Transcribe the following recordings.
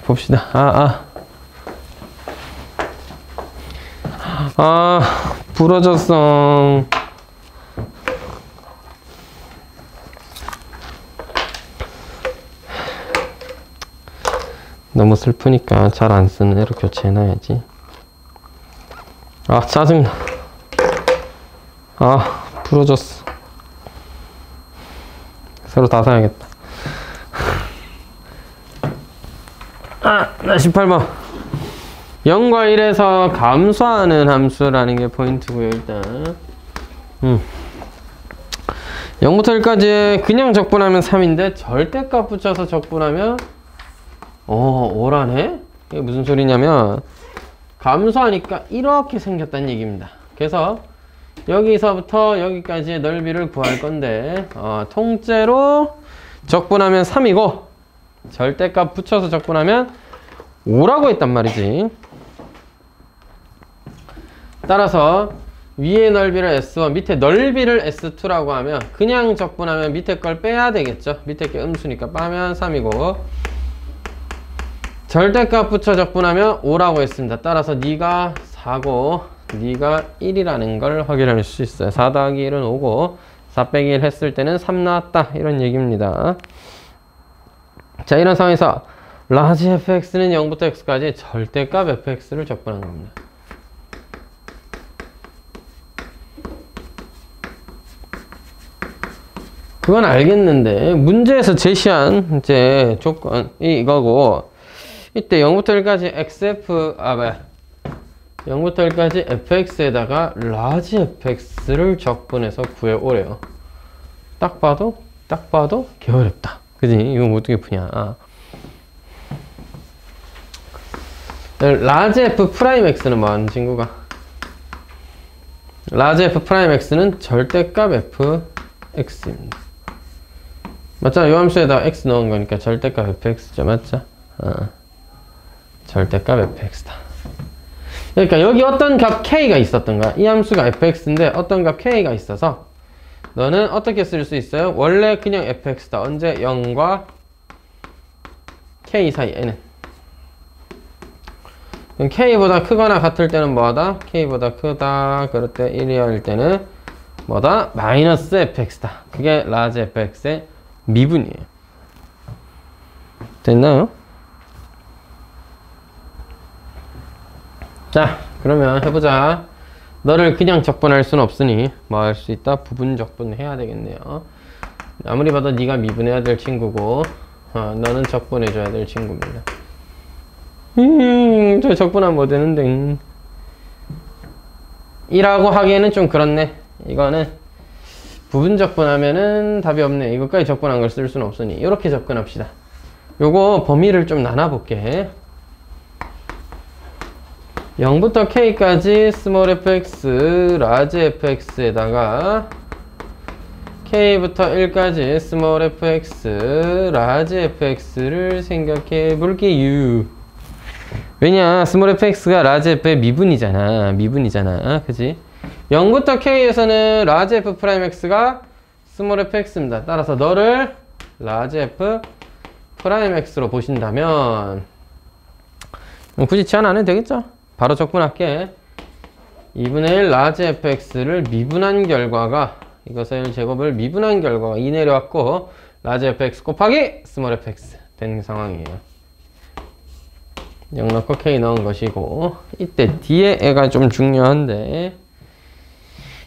봅시다. 부러졌어. 너무 슬프니까 잘 안 쓰는 애로 교체해놔야지. 짜증나. 부러졌어. 새로 다 사야겠다. 나 18번. 0과 1에서 감소하는 함수라는 게 포인트고요, 일단. 0부터 1까지 그냥 적분하면 3인데, 절대값 붙여서 적분하면, 5라네? 이게 무슨 소리냐면, 감소하니까 이렇게 생겼다는 얘기입니다. 그래서, 여기서부터 여기까지의 넓이를 구할 건데, 통째로 적분하면 3이고, 절대값 붙여서 적분하면 5라고 했단 말이지. 따라서 위의 넓이를 S1, 밑에 넓이를 S2라고 하면 그냥 적분하면 밑에 걸 빼야 되겠죠. 밑에 게 음수니까 빼면 3이고, 절대값 붙여 적분하면 5라고 했습니다. 따라서 네가 4고 네가 1이라는 걸 확인할 수 있어요. 4 더하기 1은 5고 4 빼기 1 했을 때는 3 나왔다, 이런 얘기입니다. 자, 이런 상황에서 라지 fx는 0부터 x까지 절대값 fx를 적분한 겁니다. 그건 알겠는데, 문제에서 제시한 이제 조건이 이거고, 이때 0부터 1까지 xf, 0부터 1까지 fx에다가 라지 fx를 적분해서 구해오래요. 딱 봐도 개 어렵다. 그지? 이거 어떻게 푸냐. 라지 f 프라임 x는 뭐 하는 친구가? 라지 f 프라임 x는 절대값 fx입니다. 맞잖아. 요 함수에다 x 넣은 거니까 절대값 fx죠. 맞죠? 절대값 fx다. 그러니까 여기 어떤 값 k가 있었던가. 이 함수가 fx인데 어떤 값 k가 있어서 너는 어떻게 쓸 수 있어요? 원래 그냥 fx다. 언제? 0과 k 사이에는. 그럼 k보다 크거나 같을 때는 뭐하다? k보다 크다. 그럴 때 1이할 때는 뭐다? 마이너스 fx다. 그게 라지 fx의 미분이에요. 됐나요? 자, 그러면 해보자. 너를 그냥 적분할 수는 없으니 뭐 할 수 있다? 부분 적분해야 되겠네요. 아무리 봐도 네가 미분해야 될 친구고, 너는 적분해줘야 될 친구입니다. 저 적분하면 뭐 되는데. 1하고 하기에는 좀 그렇네. 이거는 부분 적분하면은 답이 없네. 이것까지 적분한 걸 쓸 수는 없으니 이렇게 접근합시다. 요거 범위를 좀 나눠볼게. 0부터 k까지 스몰 fx, 라지 fx에다가 k부터 1까지 스몰 fx, 라지 fx를 생각해 볼게요. 왜냐? 스몰 fx가 라지 f의 미분이잖아. 그지? 0부터 k에서는 라지 f 프라임 x가 스몰 fx입니다. 따라서 너를 라지 f 프라임 x로 보신다면 굳이 치환 안 해도 되겠죠? 바로 적분할게. 2분의 1 라지 fx를 미분한 결과가, 이것을 제곱을 미분한 결과가 2 내려왔고 라지 fx 곱하기 스몰 fx 된 상황이에요. 0 넣고 k 넣은 것이고, 이때 뒤에 애가 좀 중요한데,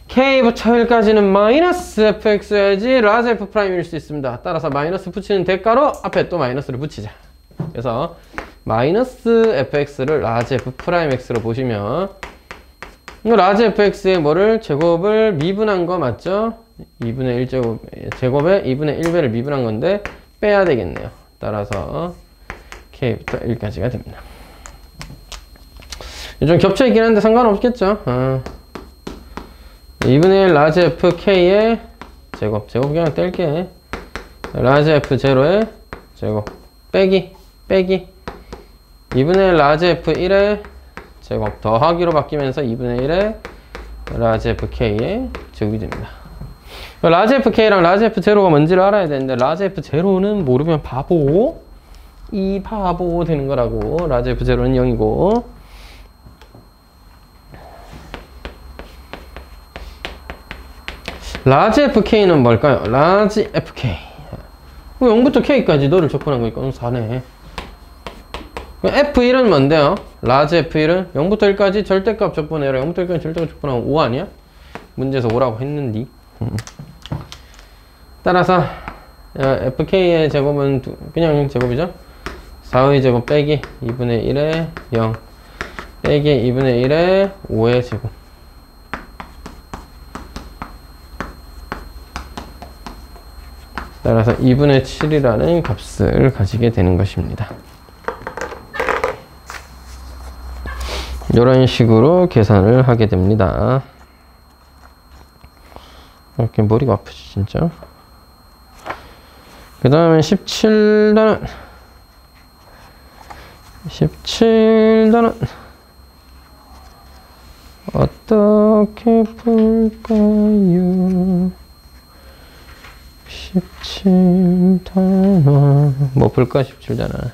k부터 1까지는 마이너스 fx여야지 라지 f 프라임일 수 있습니다. 따라서 마이너스 붙이는 대가로 앞에 또 마이너스를 붙이자. 그래서 마이너스 fx를 라지 f 프라임 x로 보시면, 라지 fx의 뭐를 제곱을 미분한 거 맞죠? 2분의 1 제곱에 2분의 1배를 미분한 건데 빼야 되겠네요. 따라서 k부터 1까지가 됩니다. 좀 겹쳐 있긴 한데 상관없겠죠? 2분의 1 라지 f k의 제곱 그냥 뗄게. 라지 f 제로의 제곱 빼기 2분의 1 라지 f 1의 제곱 더하기로 바뀌면서 2분의 1의 라지 f k의 제곱이 됩니다. 라지 f k랑 라지 f 제로가 뭔지를 알아야 되는데, 라지 f 제로는 모르면 바보. 이 바보 되는 거라고. 라지 F0는 0이고. 라지 FK는 뭘까요? 라지 FK. 0부터 K까지 너를 접근한 거니까 4네. F1은 뭔데요? 라지 F1은 0부터 1까지 절대값 접근해라. 0부터 1까지 절대값 접근하면 5 아니야? 문제에서 5라고 했는디. 따라서 FK의 제곱은 그냥 제곱이죠. 4의 제곱 빼기 2분의 1의 0 빼기 2분의 1의 5의 제곱. 따라서 2분의 7이라는 값을 가지게 되는 것입니다. 이런 식으로 계산을 하게 됩니다. 이렇게 머리가 아프지 진짜. 그 다음에 17단은 어떻게 풀까요? 17단원 뭐 풀까? 17단원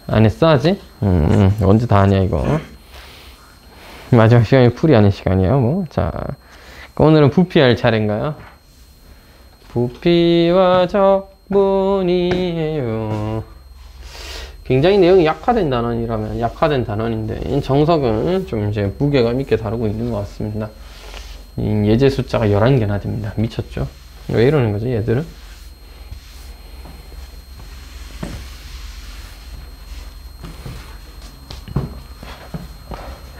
안 했어 아직? 언제 다 하냐 이거. 마지막 시간이 풀이하는 시간이에요 뭐. 자, 오늘은 부피할 차례인가요? 부피와 적분이에요. 굉장히 내용이 약화된 단원이라면 약화된 단원인데 정석은 좀 이제 무게감 있게 다루고 있는 것 같습니다. 예제 숫자가 11개나 됩니다. 미쳤죠? 왜 이러는 거지 얘들은?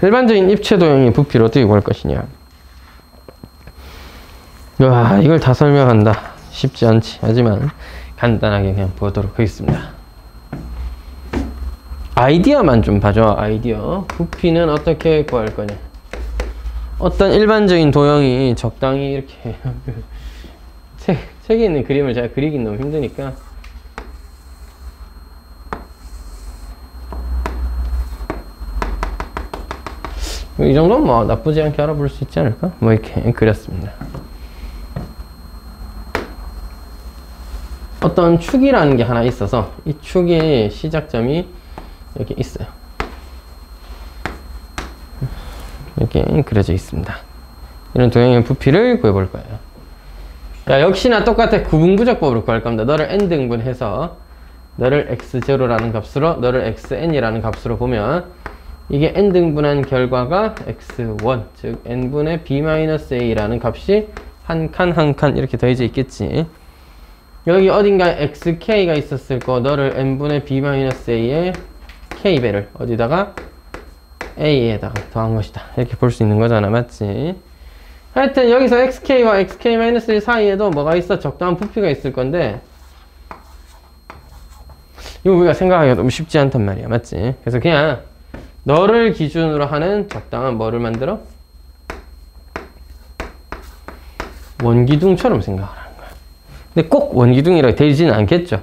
일반적인 입체 도형의 부피를 어떻게 구할 것이냐. 와, 이걸 다 설명한다. 쉽지 않지. 하지만 간단하게 그냥 보도록 하겠습니다. 아이디어만 좀 봐줘. 아이디어. 부피는 어떻게 구할 거냐. 어떤 일반적인 도형이 적당히 이렇게 책에 있는 그림을 제가 그리긴 너무 힘드니까 이 정도는 뭐 나쁘지 않게 알아볼 수 있지 않을까? 뭐 이렇게 그렸습니다. 어떤 축이라는 게 하나 있어서 이 축의 시작점이 이렇게 있어요. 이렇게 그려져 있습니다. 이런 도형의 부피를 구해볼 거예요. 야, 역시나 똑같아. 구분구적법으로 구할 겁니다. 너를 n등분해서 너를 x0라는 값으로 너를 xn이라는 값으로 보면 이게 n등분한 결과가 x1 즉 n분의 b-a라는 값이 한 칸 한 칸 이렇게 더해져 있겠지. 여기 어딘가에 xk가 있었을 거 너를 n분의 b-a의 k배를 어디다가 a에다가 더한 것이다 이렇게 볼 수 있는 거잖아. 맞지? 하여튼 여기서 xk와 xk-1 사이에도 뭐가 있어? 적당한 부피가 있을 건데 이거 우리가 생각하기가 너무 쉽지 않단 말이야. 맞지? 그래서 그냥 너를 기준으로 하는 적당한 뭐를 만들어? 원기둥처럼 생각을 하는 거야. 근데 꼭 원기둥이라고 되지는 않겠죠.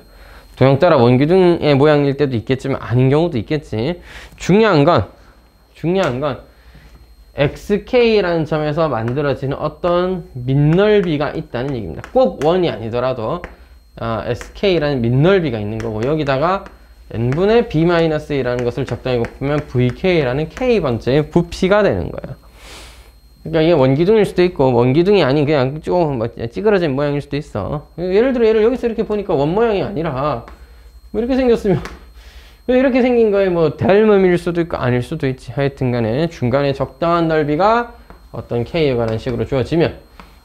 도형 따라 원기둥의 모양일 때도 있겠지만 아닌 경우도 있겠지. 중요한 건 xk라는 점에서 만들어지는 어떤 밑넓이가 있다는 얘기입니다. 꼭 원이 아니더라도 sk라는 밑넓이가 있는 거고 여기다가 n분의 b-a라는 것을 적당히 곱하면 vk라는 k번째의 부피가 되는 거예요. 그러니까 이게 원기둥일 수도 있고 원기둥이 아닌 그냥 조금 찌그러진 모양일 수도 있어. 예를 들어 얘를 여기서 이렇게 보니까 원 모양이 아니라 뭐 이렇게 생겼으면 왜 이렇게 생긴 거에 뭐 닮음일 수도 있고 아닐 수도 있지. 하여튼 간에 중간에 적당한 넓이가 어떤 k에 관한 식으로 주어지면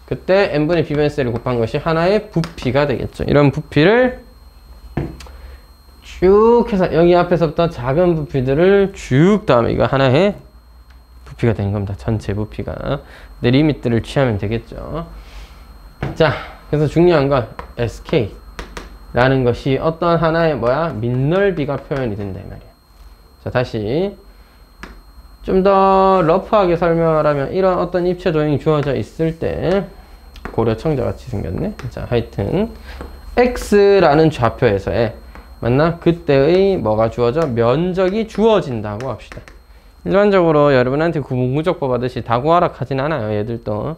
그때 n분의 b-a를 곱한 것이 하나의 부피가 되겠죠. 이런 부피를 쭉 해서 여기 앞에서부터 작은 부피들을 쭉 더하면 이거 하나의 부피가 되는 겁니다. 전체 부피가. 내 리미트를 취하면 되겠죠. 자, 그래서 중요한 건 sk라는 것이 어떤 하나의 밑넓이가 표현이 된다 이 말이야. 자, 다시 좀 더 러프하게 설명을 하면 이런 어떤 입체 도형이 주어져 있을 때 고려청자 같이 생겼네. 자, 하여튼 x라는 좌표에서의 맞나? 그때의 뭐가 주어져? 면적이 주어진다고 합시다. 일반적으로 여러분한테 구분구적법 하듯이 다 구하라 하진 않아요. 얘들도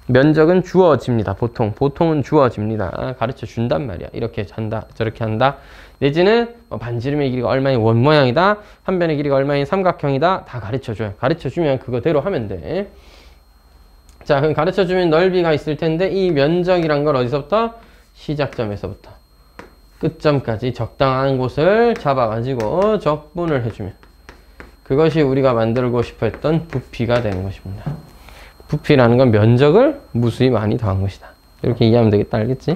면적은 주어집니다. 보통은 주어집니다. 가르쳐 준단 말이야. 이렇게 한다 저렇게 한다 내지는 반지름의 길이가 얼마인 원 모양이다, 한 변의 길이가 얼마인 삼각형이다, 다 가르쳐줘요. 가르쳐주면 그거대로 하면 돼. 자, 그럼 가르쳐주면 넓이가 있을 텐데 이 면적이란 걸 어디서부터? 시작점에서부터 끝점까지 적당한 곳을 잡아가지고 적분을 해주면 그것이 우리가 만들고 싶어 했던 부피가 되는 것입니다. 부피라는 건 면적을 무수히 많이 더한 것이다. 이렇게 이해하면 되겠다. 알겠지?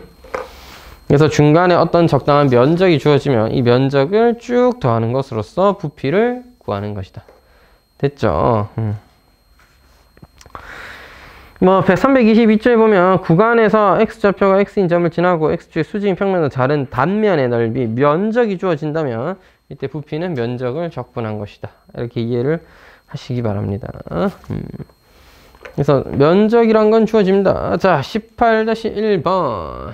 그래서 중간에 어떤 적당한 면적이 주어지면 이 면적을 쭉 더하는 것으로써 부피를 구하는 것이다. 됐죠? 뭐 322쪽에 보면 구간에서 x좌표가 x인 점을 지나고 x축의 수직인 평면과 다른 단면의 넓이, 면적이 주어진다면 이때 부피는 면적을 적분한 것이다. 이렇게 이해를 하시기 바랍니다. 그래서 면적이란 건 주어집니다. 자, 18-1번.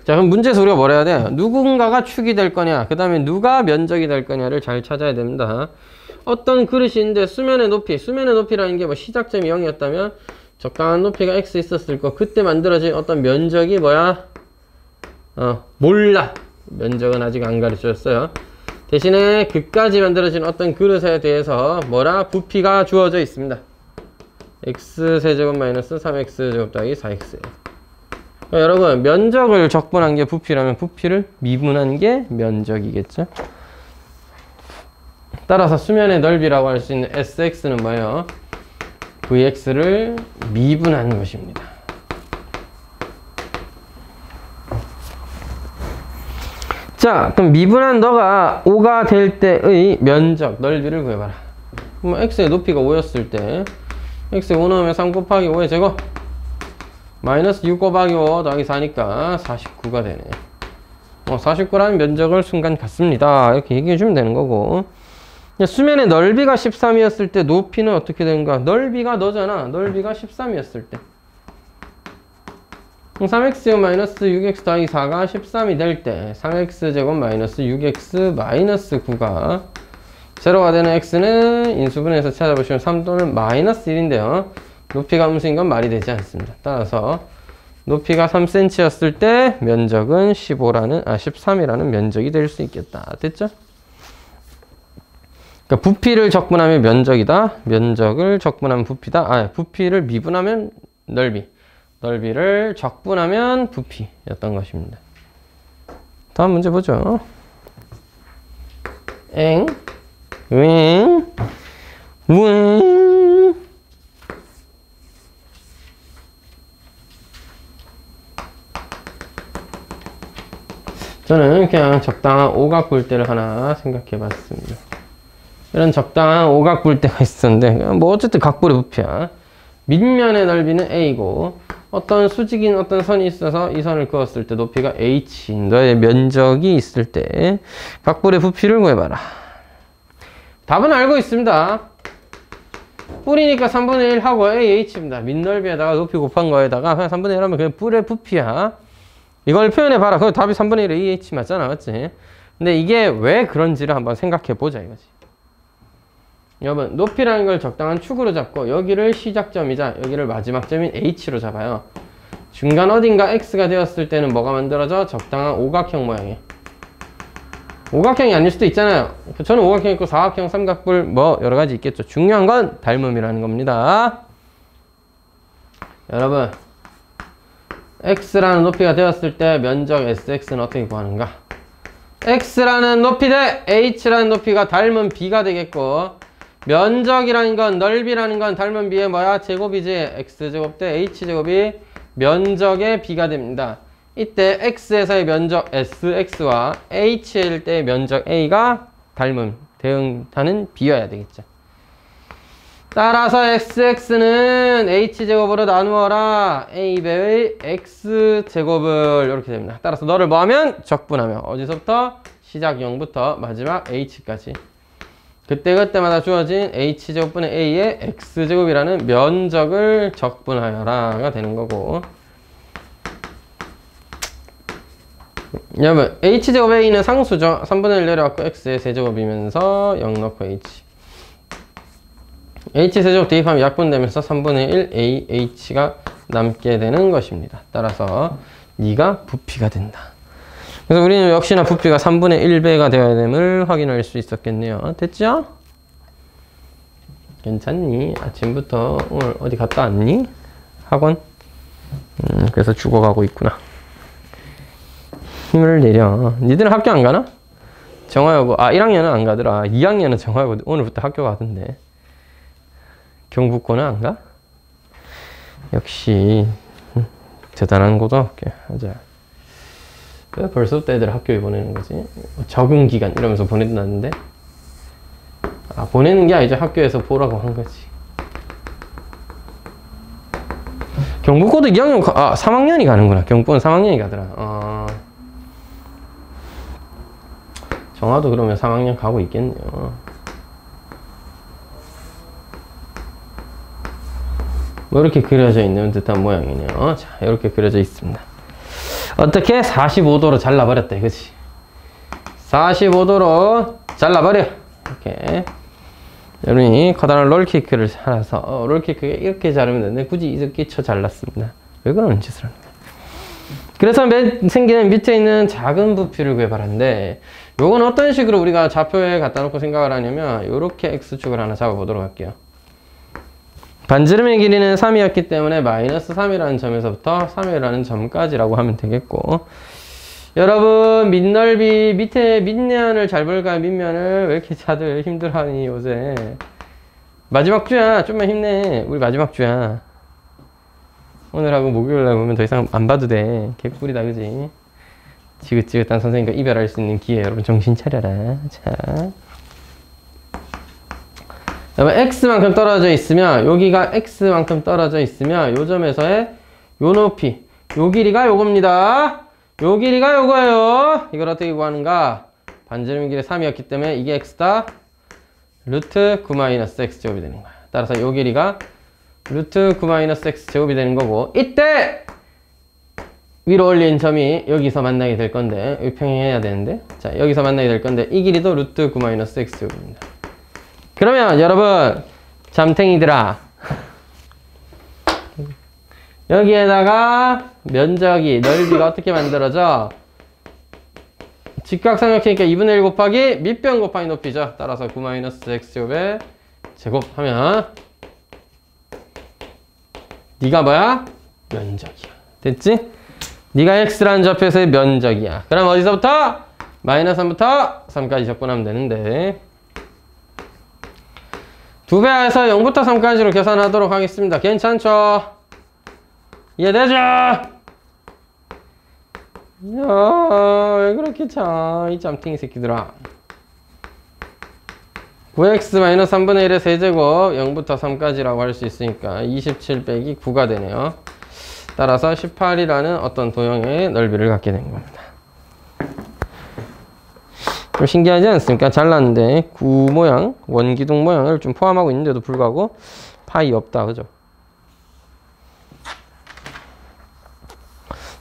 자, 그럼 문제에서 우리가 뭘 해야 돼? 누군가가 축이 될 거냐, 그 다음에 누가 면적이 될 거냐를 잘 찾아야 됩니다. 어떤 그릇이 있는데 수면의 높이라는 게 뭐 시작점이 0이었다면 적당한 높이가 x 있었을 거, 그때 만들어진 어떤 면적이 뭐야? 몰라. 면적은 아직 안 가르쳐줬어요. 대신에 그까지 만들어진 어떤 그릇에 대해서 뭐라? 부피가 주어져 있습니다. x세제곱 마이너스 3x제곱 더하기 4x. 여러분, 면적을 적분한 게 부피라면 부피를 미분한 게 면적이겠죠? 따라서 수면의 넓이라고 할 수 있는 sx는 뭐예요? vx를 미분한 것입니다. 자, 그럼 미분한 너가 5가 될 때의 면적, 넓이를 구해봐라. 그럼 x의 높이가 5였을 때 x에 5 넣으면 3 곱하기 5의 제곱 마이너스 6 곱하기 5 더하기 4니까 49가 되네. 49라는 면적을 순간 갖습니다. 이렇게 얘기해주면 되는 거고, 수면의 넓이가 13이었을 때 높이는 어떻게 되는가? 넓이가 너잖아. 넓이가 13이었을 때 3x제곱 마이너스 6x 더하기 4가 13이 될 때 3x제곱 마이너스 6x 마이너스 9가 제로가 되는 x는 인수분해에서 찾아보시면 3 또는 마이너스 1인데요. 높이가 음수인 건 말이 되지 않습니다. 따라서 높이가 3cm였을 때 면적은 13이라는 면적이 될 수 있겠다. 됐죠? 그러니까 부피를 적분하면 면적이다. 면적을 적분하면 부피다. 부피를 미분하면 넓이. 넓이를 적분하면 부피였던 것입니다. 다음 문제 보죠. 엥, 웽, 웽. 저는 그냥 적당한 오각굴대를 하나 생각해 봤습니다. 이런 적당한 오각굴대가 있었는데 뭐 어쨌든 각불의 부피야. 밑면의 넓이는 a고 어떤 수직인 어떤 선이 있어서 이 선을 그었을 때 높이가 h인 너의 면적이 있을 때 각불의 부피를 구해봐라. 답은 알고 있습니다. 뿔이니까 3분의 1 하고 ah입니다. 밑넓이에다가 높이 곱한 거에다가 그냥 3분의 1 하면 그냥 뿔의 부피야. 이걸 표현해봐라. 그럼 답이 3분의 1에 ah 맞잖아. 맞지? 근데 이게 왜 그런지를 한번 생각해보자 이거지. 여러분, 높이라는 걸 적당한 축으로 잡고 여기를 시작점이자 여기를 마지막 점인 h로 잡아요. 중간 어딘가 x가 되었을 때는 뭐가 만들어져? 적당한 오각형 모양이. 오각형이 아닐 수도 있잖아요. 저는 오각형 있고 사각형, 삼각뿔 뭐 여러가지 있겠죠. 중요한 건 닮음이라는 겁니다. 여러분, x라는 높이가 되었을 때 면적 sx는 어떻게 구하는가? x라는 높이 대 h라는 높이가 닮은 b가 되겠고, 면적이라는 건, 넓이라는 건 닮은 b의 뭐야? 제곱이지. x제곱 대 h제곱이 면적의 b가 됩니다. 이때 x에서의 면적 sx와 h일 때의 면적 a가 닮음, 대응하는 b여야 되겠죠. 따라서 xx는 h제곱으로 나누어라 a배의 x제곱을 이렇게 됩니다. 따라서 너를 뭐하면? 적분하면 어디서부터? 시작 0부터 마지막 h까지 그때그때마다 주어진 h제곱분의 a의 x제곱이라는 면적을 적분하여라가 되는 거고, 여러분 h제곱 a는 상수죠. 3분의 1 내려왔고 x의 세제곱이면서 0 넣고 h 세제곱 대입하면 약분되면서 3분의 1 ah가 남게 되는 것입니다. 따라서 네가 부피가 된다. 그래서 우리는 역시나 부피가 3분의 1배가 되어야 됨을 확인할 수 있었겠네요. 됐죠? 괜찮니? 아침부터 오늘 어디 갔다 왔니? 학원? 그래서 죽어가고 있구나. 힘을 내려. 니들은 학교 안 가나? 정화여고. 1학년은 안 가더라. 2학년은 정화여고 오늘부터 학교 가던데. 경북고는 안 가? 역시 대단한 고등학교. 하자. 왜 벌써부터 애들 학교에 보내는 거지? 적응기간 이러면서 보낸다는데? 보내는 게 아니죠. 학교에서 보라고 한 거지. 경북고도 2학년, 3학년이 가는구나. 경북고는 3학년이 가더라. 정화도 그러면 3학년 가고 있겠네요. 뭐 이렇게 그려져 있는 듯한 모양이네요. 자, 이렇게 그려져 있습니다. 어떻게? 45도로 잘라버렸다 이거지. 45도로 잘라버려. 이렇게 여러분이 커다란 롤케이크를 살아서 롤케이크 이렇게 자르면 되는데 굳이 이렇게 쳐 잘랐습니다. 왜 그런 짓을 하는 거야? 그래서 생기는 밑에 있는 작은 부피를 구해봐라는데, 요건 어떤 식으로 우리가 좌표에 갖다 놓고 생각을 하냐면 요렇게 x축을 하나 잡아보도록 할게요. 반지름의 길이는 3이었기 때문에 마이너스 3이라는 점에서부터 3이라는 점까지라고 하면 되겠고, 여러분 밑넓이 밑에 밑면을 잘 볼까요? 밑면을 왜 이렇게 다들 힘들어하니 요새? 마지막 주야. 좀만 힘내. 우리 마지막 주야. 오늘하고 목요일날 보면 더 이상 안 봐도 돼. 개꿀이다 그지? 지긋지긋한 선생님과 이별할 수 있는 기회. 여러분 정신 차려라. 자, x만큼 떨어져 있으면, 여기가 x만큼 떨어져 있으면 요 점에서의 요 높이, 요 길이가 요겁니다. 요 길이가 요거예요. 이걸 어떻게 구하는가? 반지름 길이 3이었기 때문에 이게 x다. 루트 9-x제곱이 되는 거야. 따라서 요 길이가 루트 9-x제곱이 되는 거고, 이때 위로 올린 점이 여기서 만나게 될 건데, 여기 평행해야 되는데, 자, 여기서 만나게 될 건데 이 길이도 루트 9-x제곱입니다. 그러면 여러분 잠탱이들아, 여기에다가 면적이, 넓이가 어떻게 만들어져? 직각삼각형이니까 2분의 1 곱하기 밑변 곱하기 높이죠. 따라서 9-x제곱의 제곱하면 네가 뭐야? 면적이야. 됐지? 네가 x라는 좌표에서의 면적이야. 그럼 어디서부터? 마이너스 3부터 3까지 접근하면 되는데, 2배에서 0부터 3까지로 계산하도록 하겠습니다. 괜찮죠? 이해되죠? 야, 왜 그렇게 차? 이 짬탱이 새끼들아. 9x-3분의 1의 세제곱 0부터 3까지라고 할 수 있으니까 27 빼기 9가 되네요. 따라서 18이라는 어떤 도형의 넓이를 갖게 된 겁니다. 좀 신기하지 않습니까? 잘랐는데 9 모양, 원기둥 모양을 좀 포함하고 있는데도 불구하고 파이 없다, 그죠?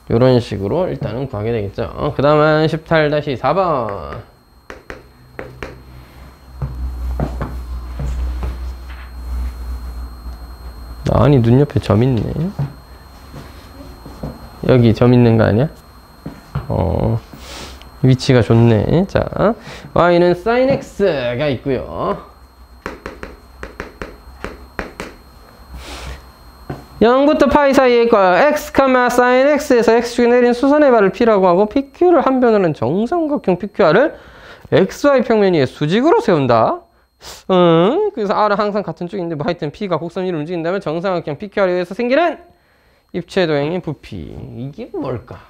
이런 식으로 일단은 구하게 되겠죠. 그 다음은 18-4번. 아니, 눈 옆에 점 있네. 여기 점 있는 거 아니야? 위치가 좋네. 자, y는 sin x가 있고요. 0부터 파이 사이에 있고 x, sin x에서 x축이 내린 수선의 발을 p라고 하고, pq를 한 변으로는 정삼각형 pqr을 xy 평면 위에 수직으로 세운다. 그래서 r은 항상 같은 쪽인데 뭐 하여튼 p가 곡선 위를 움직인다면 정삼각형 pqr에 의해서 생기는 입체 도형의 부피. 이게 뭘까?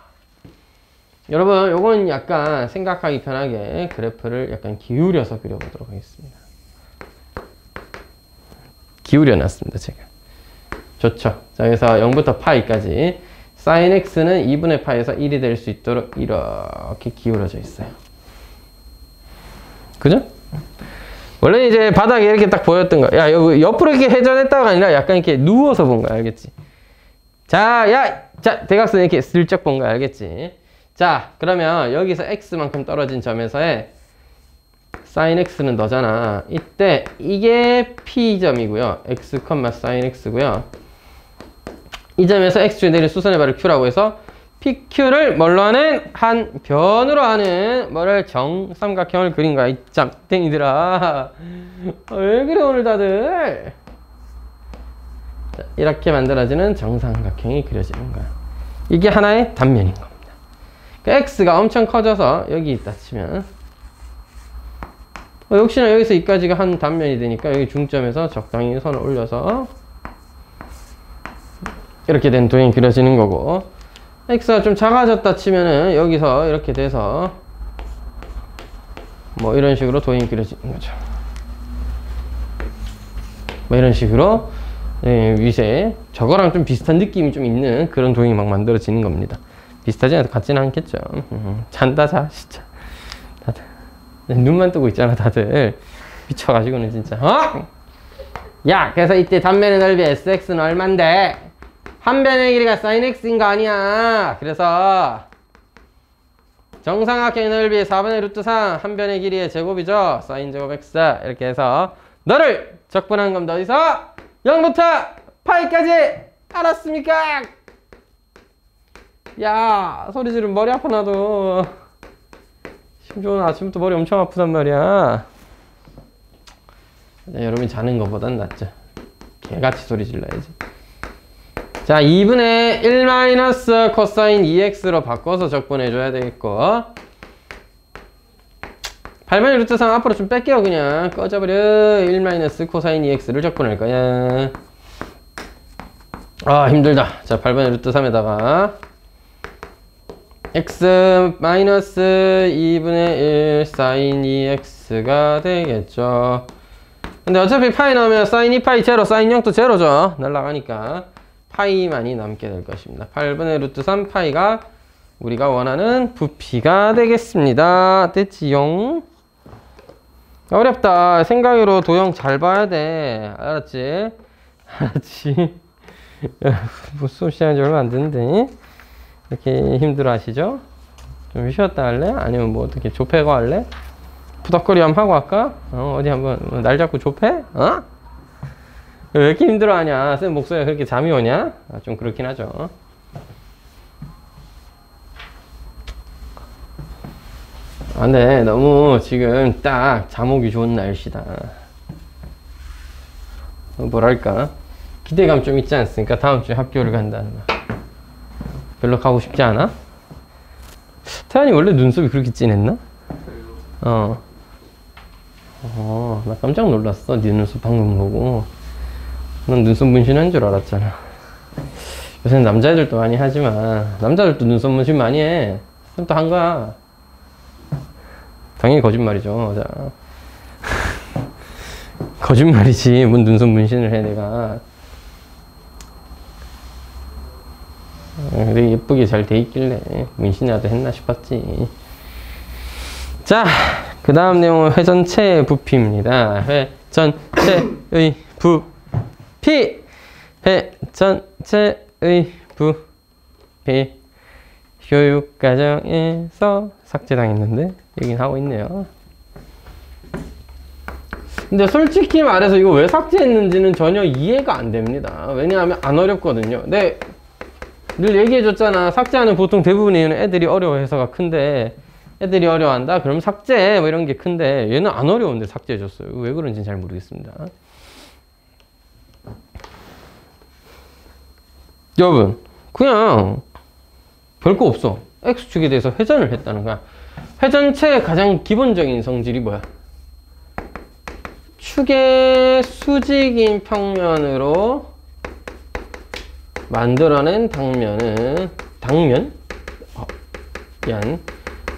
여러분, 요건 약간 생각하기 편하게 그래프를 약간 기울여서 그려보도록 하겠습니다. 기울여 놨습니다, 제가. 좋죠. 자, 그래서 0부터 파이까지 sin x는 2분의 파이에서 1이 될 수 있도록 이렇게 기울어져 있어요. 그죠? 원래 이제 바닥에 이렇게 딱 보였던 거야. 야, 여기 옆으로 이렇게 회전했다가 아니라 약간 이렇게 누워서 본 거야. 알겠지? 자, 대각선 이렇게 슬쩍 본 거야. 알겠지? 자, 그러면 여기서 x만큼 떨어진 점에서의 sin x는 너잖아. 이때 이게 p점이고요. x, sin x고요. 이 점에서 x축이 내린 수선의 발을 q라고 해서 PQ를 뭘로 하는? 한 변으로 하는 뭐를 정삼각형을 그린 거야. 이 짬땡이들아. 왜 그래 오늘 다들? 자, 이렇게 만들어지는 정삼각형이 그려지는 거야. 이게 하나의 단면인 겁니다. 그러니까 x가 엄청 커져서 여기 있다 치면 역시나 여기서 이까지가 한 단면이 되니까 여기 중점에서 적당히 선을 올려서 이렇게 된 도형이 그려지는 거고, x가 좀 작아졌다 치면은 여기서 이렇게 돼서 뭐 이런 식으로 도형이 그려지는 거죠. 뭐 이런 식으로 위세 저거랑 좀 비슷한 느낌이 좀 있는 그런 도형이 막 만들어지는 겁니다. 비슷하지 않아도 같지는 않겠죠. 잔다 자 진짜 다들 눈만 뜨고 있잖아. 다들 미쳐가지고는 진짜. 야, 그래서 이때 단면의 넓이 sx는 얼만데 한 변의 길이가 sin x인 거 아니야. 그래서 정삼각형의 넓이 4분의 루트 3 한 변의 길이의 제곱이죠. sin 제곱 x 이렇게 해서 너를 적분한 겁니다. 어디서? 0부터 파이까지. 알았습니까? 야, 소리 지르면 머리 아파 나도. 심지어는 아침부터 머리 엄청 아프단 말이야. 여러분이 자는 것보단 낫죠. 개같이 소리 질러야지. 자, 2분의 1 마이너스 코사인 2x로 바꿔서 적분해줘야 되겠고, 8분의 루트 3 앞으로 좀 뺄게요. 그냥 꺼져버려. 1 마이너스 코사인 2x를 적분할 거야. 아, 힘들다. 자, 8분의 루트 3에다가 x 마이너스 2분의 1 사인 2x가 되겠죠. 근데 어차피 파이 나오면 사인 2파이 제로, 사인 0도 제로죠. 날라가니까 파이만이 남게 될 것입니다. 8분의 루트 3 파이가 우리가 원하는 부피가 되겠습니다. 됐지용? 어렵다. 생각으로 도형 잘 봐야 돼. 알았지? 알았지? 수업 시간이 얼마 안 됐는데 이렇게 힘들어 하시죠? 좀 쉬었다 할래? 아니면 뭐 어떻게 좁혀고 할래? 부덕거리 한번 하고 할까? 어디 한번 날 잡고 좁혀? 왜 이렇게 힘들어 하냐? 쌤 목소리가 그렇게 잠이 오냐? 좀 그렇긴 하죠. 근데 너무 지금 딱 잠 오기 좋은 날씨다. 뭐랄까? 기대감 좀 있지 않습니까? 다음 주에 학교를 간다는 거. 별로 가고 싶지 않아? 태연이 원래 눈썹이 그렇게 진했나? 나 깜짝 놀랐어. 네 눈썹 방금 보고. 난 눈썹 문신한 줄 알았잖아. 요새는 남자애들도 많이 하지만 남자들도 눈썹 문신 많이 해. 쌤 또 한 거야. 당연히 거짓말이죠. 자. 거짓말이지. 뭔 눈썹 문신을 해 내가. 되게 예쁘게 잘 돼 있길래 문신이라도 했나 싶었지. 자, 그 다음 내용은 회전체의 부피입니다. 회전체의 부피. 회전체의 부피. 교육과정에서 삭제당했는데 여긴 하고 있네요. 근데 솔직히 말해서 이거 왜 삭제했는지는 전혀 이해가 안 됩니다. 왜냐하면 안 어렵거든요. 네, 늘 얘기해줬잖아. 삭제하는 보통 대부분의 이유는 애들이 어려워해서가 큰데, 애들이 어려워한다? 그럼 삭제 뭐 이런 게 큰데 얘는 안 어려운데 삭제해줬어요. 왜 그런지 잘 모르겠습니다. 여러분, 그냥 별거 없어. X축에 대해서 회전을 했다는 거야. 회전체의 가장 기본적인 성질이 뭐야? 축의 수직인 평면으로 만들어낸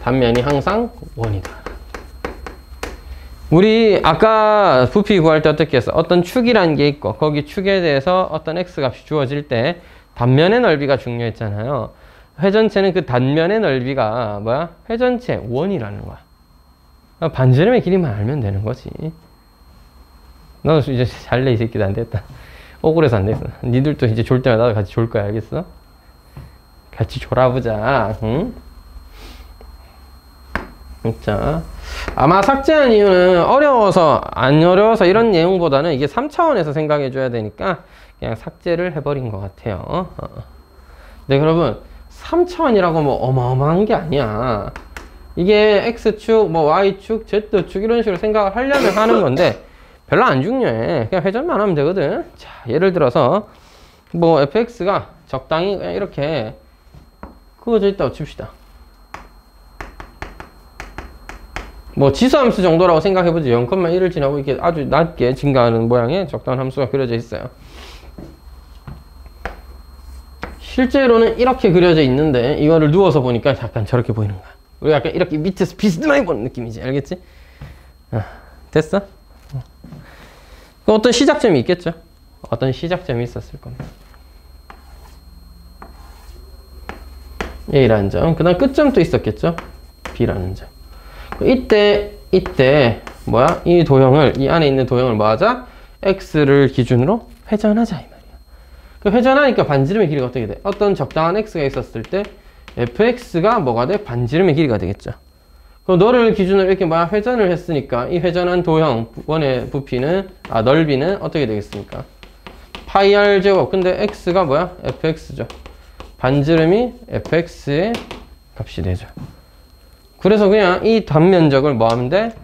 단면이 항상 원이다. 우리 아까 부피 구할 때 어떻게 했어? 어떤 축이라는 게 있고 거기 축에 대해서 어떤 x값이 주어질 때 단면의 넓이가 중요했잖아요. 회전체는 그 단면의 넓이가 뭐야? 회전체 원이라는 거야. 반지름의 길이만 알면 되는 거지. 너도 이제 잘래 이 새끼도 안 됐다. 억울해서 안 됐어. 니들도 이제 졸 때마다 나도 같이 졸 거야. 알겠어? 같이 졸아보자. 응? 자, 아마 삭제한 이유는 어려워서 안 어려워서 이런 내용보다는 이게 3차원에서 생각해 줘야 되니까 그냥 삭제를 해버린 것 같아요. 네, 여러분, 3차원이라고 뭐 어마어마한 게 아니야. 이게 X축, 뭐 Y축, Z축 이런 식으로 생각을 하려면 하는 건데 별로 안 중요해. 그냥 회전만 하면 되거든. 자, 예를 들어서 뭐 fx가 적당히 그냥 이렇게 그어져 있다고 칩시다. 뭐 지수함수 정도라고 생각해보지. 0,1을 지나고 이렇게 아주 낮게 증가하는 모양의 적당한 함수가 그려져 있어요. 실제로는 이렇게 그려져 있는데 이거를 누워서 보니까 약간 저렇게 보이는 거야. 우리가 약간 이렇게 밑에서 비스듬하게 보는 느낌이지. 알겠지? 됐어? 그 어떤 시작점이 있겠죠? 어떤 시작점이 있었을 겁니다. A라는 점. 그 다음 끝점도 있었겠죠? B라는 점. 이때 뭐야? 이 도형을, 이 안에 있는 도형을 뭐 하자? X를 기준으로 회전하자 이 말이야. 그 회전하니까 반지름의 길이가 어떻게 돼? 어떤 적당한 X가 있었을 때 fx가 뭐가 돼? 반지름의 길이가 되겠죠. 그럼 너를 기준으로 이렇게 뭐야? 회전을 했으니까 이 회전한 도형 원의 부피는 넓이는 어떻게 되겠습니까? 파이 r 제곱. 근데 x가 뭐야? fx죠. 반지름이 fx의 값이 되죠. 그래서 그냥 이 단면적을 뭐 하면 돼?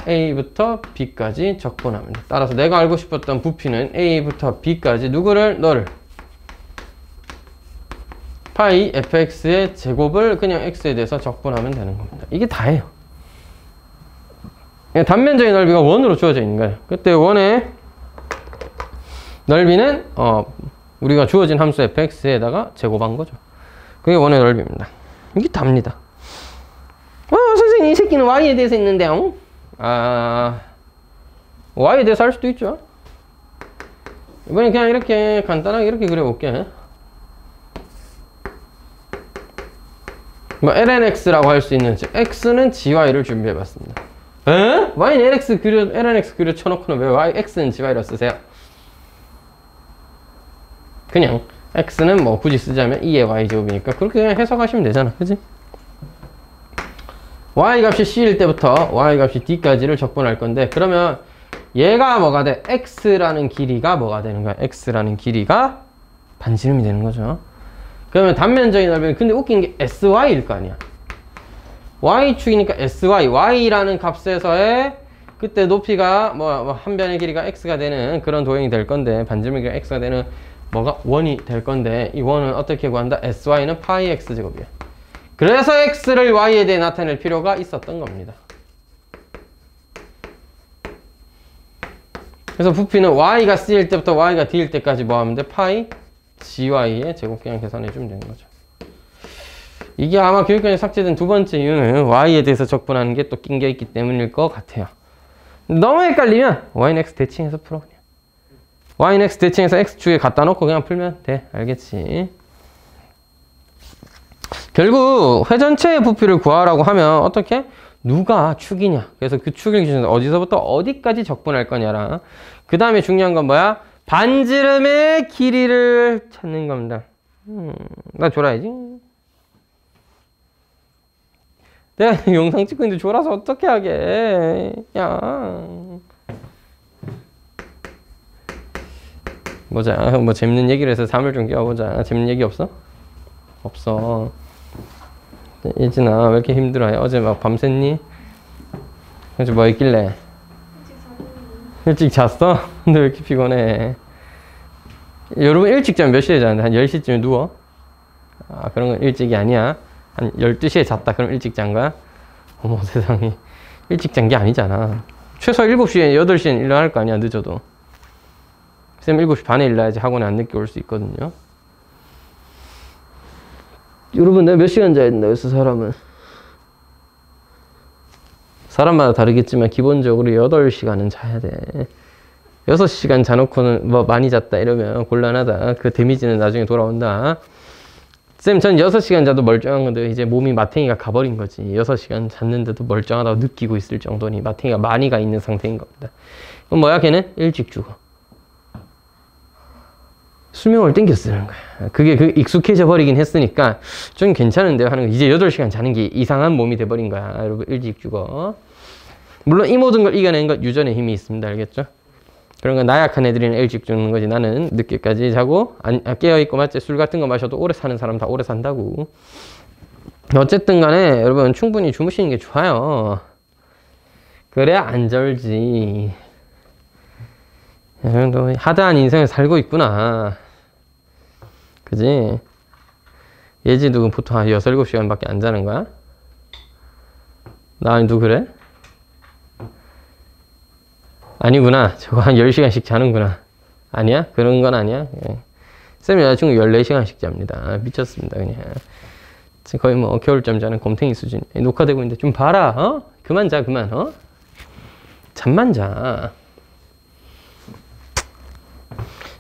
a부터 b까지 적분하면 돼. 따라서 내가 알고 싶었던 부피는 a부터 b까지 누구를? 너를. 파이 fx의 제곱을 그냥 x에 대해서 적분하면 되는 겁니다. 이게 다예요. 단면적인 넓이가 원으로 주어져 있는 거예요. 그때 원의 넓이는 우리가 주어진 함수 fx에다가 제곱한 거죠. 그게 원의 넓이입니다. 이게 답니다. 선생님 이 새끼는 y에 대해서 있는데요. y에 대해서 할 수도 있죠. 이번엔 그냥 이렇게 간단하게 이렇게 그려볼게. 뭐 lnx라고 할 수 있는 x는 gy를 준비해봤습니다. y는 lnx 그려 쳐놓고는 왜 x는 gy로 쓰세요? 그냥 x는 뭐 굳이 쓰자면 2의 y제곱이니까 그렇게 그냥 해석하시면 되잖아. 그치? y 값이 c일 때부터 y 값이 d까지를 적분할 건데 그러면 얘가 뭐가 돼? x라는 길이가 뭐가 되는 거야? x라는 길이가 반지름이 되는 거죠. 그러면 단면적인 넓이는 근데 웃긴 게 sy일 거 아니야. y축이니까 sy, y라는 값에서의 그때 높이가 뭐 한 변의 길이가 x가 되는 그런 도형이 될 건데 반지름의 길이가 x가 되는 뭐가 원이 될 건데 이 원은 어떻게 구한다? sy는 파이 x제곱이야. 그래서 x를 y에 대해 나타낼 필요가 있었던 겁니다. 그래서 부피는 y가 c일 때부터 y가 d일 때까지 뭐 하면 돼? 파이 gy의 제곱 그냥 계산해주면 되는 거죠. 이게 아마 교육과정에 삭제된 두 번째 이유는 y에 대해서 적분하는 게 또 낀 게 있기 때문일 것 같아요. 너무 헷갈리면 y는 x 대칭해서 풀어 그냥. y는 x 대칭해서 x축에 갖다 놓고 그냥 풀면 돼. 알겠지? 결국 회전체의 부피를 구하라고 하면 어떻게? 누가 축이냐. 그래서 그 축을 기준으로 어디서부터 어디까지 적분할 거냐라. 그 다음에 중요한 건 뭐야? 반지름의 길이를 찾는 겁니다. 나 졸아야지. 내가 영상 찍고 있는데 졸아서 어떻게 하게. 야. 보자. 뭐 재밌는 얘기를 해서 잠을 좀 깨워보자. 재밌는 얘기 없어? 없어. 예진아 왜 이렇게 힘들어해? 어제 막 밤샜니? 어제 뭐 했길래? 일찍 잤어? 근데 왜 이렇게 피곤해? 여러분 일찍 자면 몇 시에 자는데? 한 10시쯤에 누워? 그런 건 일찍이 아니야. 한 12시에 잤다 그럼 일찍 잔 거야? 어머 세상에. 일찍 잔 게 아니잖아. 최소 7시에 8시엔 일어날 거 아니야. 늦어도 쌤 7시 반에 일어나야지 학원에 안 늦게 올 수 있거든요. 여러분 내가 몇 시간 자야 된다 그래서 사람은 사람마다 다르겠지만 기본적으로 8시간은 자야 돼. 6시간 자놓고는 뭐 많이 잤다 이러면 곤란하다. 그 데미지는 나중에 돌아온다. 쌤 전 6시간 자도 멀쩡한 건데 이제 몸이 마탱이가 가버린 거지. 6시간 잤는데도 멀쩡하다고 느끼고 있을 정도니 마탱이가 많이 가 있는 상태인 겁니다. 그럼 뭐야 걔는? 일찍 죽어. 수명을 땡겨 쓰는 거야. 그게 익숙해져 버리긴 했으니까 좀 괜찮은데요 하는 거. 이제 8시간 자는 게 이상한 몸이 돼버린 거야. 여러분 일찍 죽어. 물론 이 모든 걸 이겨내는 건 유전의 힘이 있습니다. 알겠죠? 그런 건 나약한 애들이는 일찍 죽는 거지. 나는 늦게까지 자고 깨어있고 맞지? 술 같은 거 마셔도 오래 사는 사람 다 오래 산다고. 어쨌든 간에 여러분 충분히 주무시는 게 좋아요. 그래야 안 절지. 너 하드한 인생을 살고 있구나. 그지? 예지도 보통 한 6, 7시간밖에 안 자는 거야? 나도 그래? 아니구나. 저거 한 10시간씩 자는구나. 아니야? 그런 건 아니야? 예. 쌤 여자친구 14시간씩 잡니다. 미쳤습니다, 그냥. 거의 뭐 겨울잠 자는 곰탱이 수준. 녹화되고 있는데 좀 봐라, 어? 그만 자, 그만, 어? 잠만 자.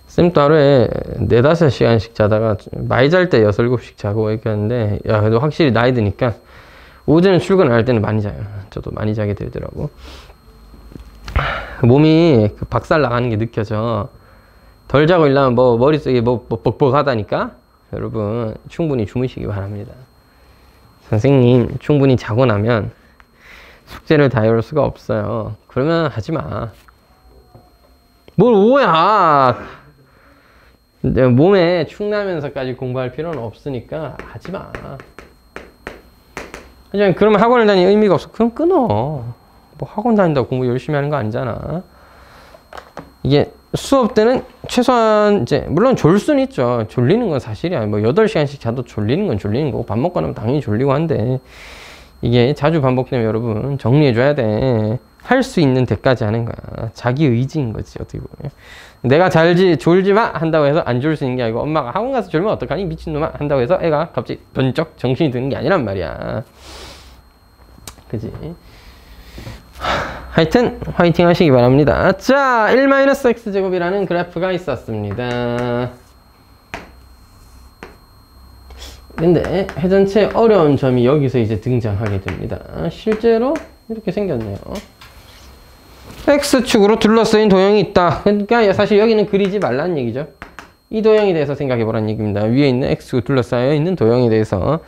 쌤도 하루에 4, 5시간씩 자다가 많이 잘 때 6, 7씩 자고 이렇게 하는데, 야, 그래도 확실히 나이 드니까 오전에 출근을 할 때는 많이 자요. 저도 많이 자게 되더라고. 몸이 그 박살 나가는 게 느껴져. 덜 자고 일어나면 뭐 머릿속이 뭐 벅벅하다니까. 여러분 충분히 주무시기 바랍니다. 선생님 충분히 자고 나면 숙제를 다 해올 수가 없어요. 그러면 하지 마. 뭘 오야. 내 몸에 축나면서까지 공부할 필요는 없으니까 하지 마. 그냥 그러면 학원을 다니는 의미가 없어. 그럼 끊어. 뭐 학원 다닌다고 공부 열심히 하는 거 아니잖아. 이게 수업 때는 최소한 이제 물론 졸 수는 있죠. 졸리는 건 사실이야. 뭐 8시간씩 자도 졸리는 건 졸리는 거고 밥 먹고 나면 당연히 졸리고 한데 이게 자주 반복되면 여러분 정리해줘야 돼. 할 수 있는 데까지 하는 거야. 자기 의지인 거지 어떻게 보면. 내가 졸지 마 한다고 해서 안 졸 수 있는 게 아니고 엄마가 학원 가서 졸면 어떡하니 미친놈아 한다고 해서 애가 갑자기 번쩍 정신이 드는 게 아니란 말이야. 그지? 하여튼 화이팅 하시기 바랍니다. 자, 1-x제곱이라는 그래프가 있었습니다. 근데 회전체의 어려운 점이 여기서 이제 등장하게 됩니다. 실제로 이렇게 생겼네요. X축으로 둘러싸인 도형이 있다. 그러니까 사실 여기는 그리지 말라는 얘기죠. 이 도형에 대해서 생각해 보라는 얘기입니다. 위에 있는 X축 둘러싸여 있는 도형에 대해서.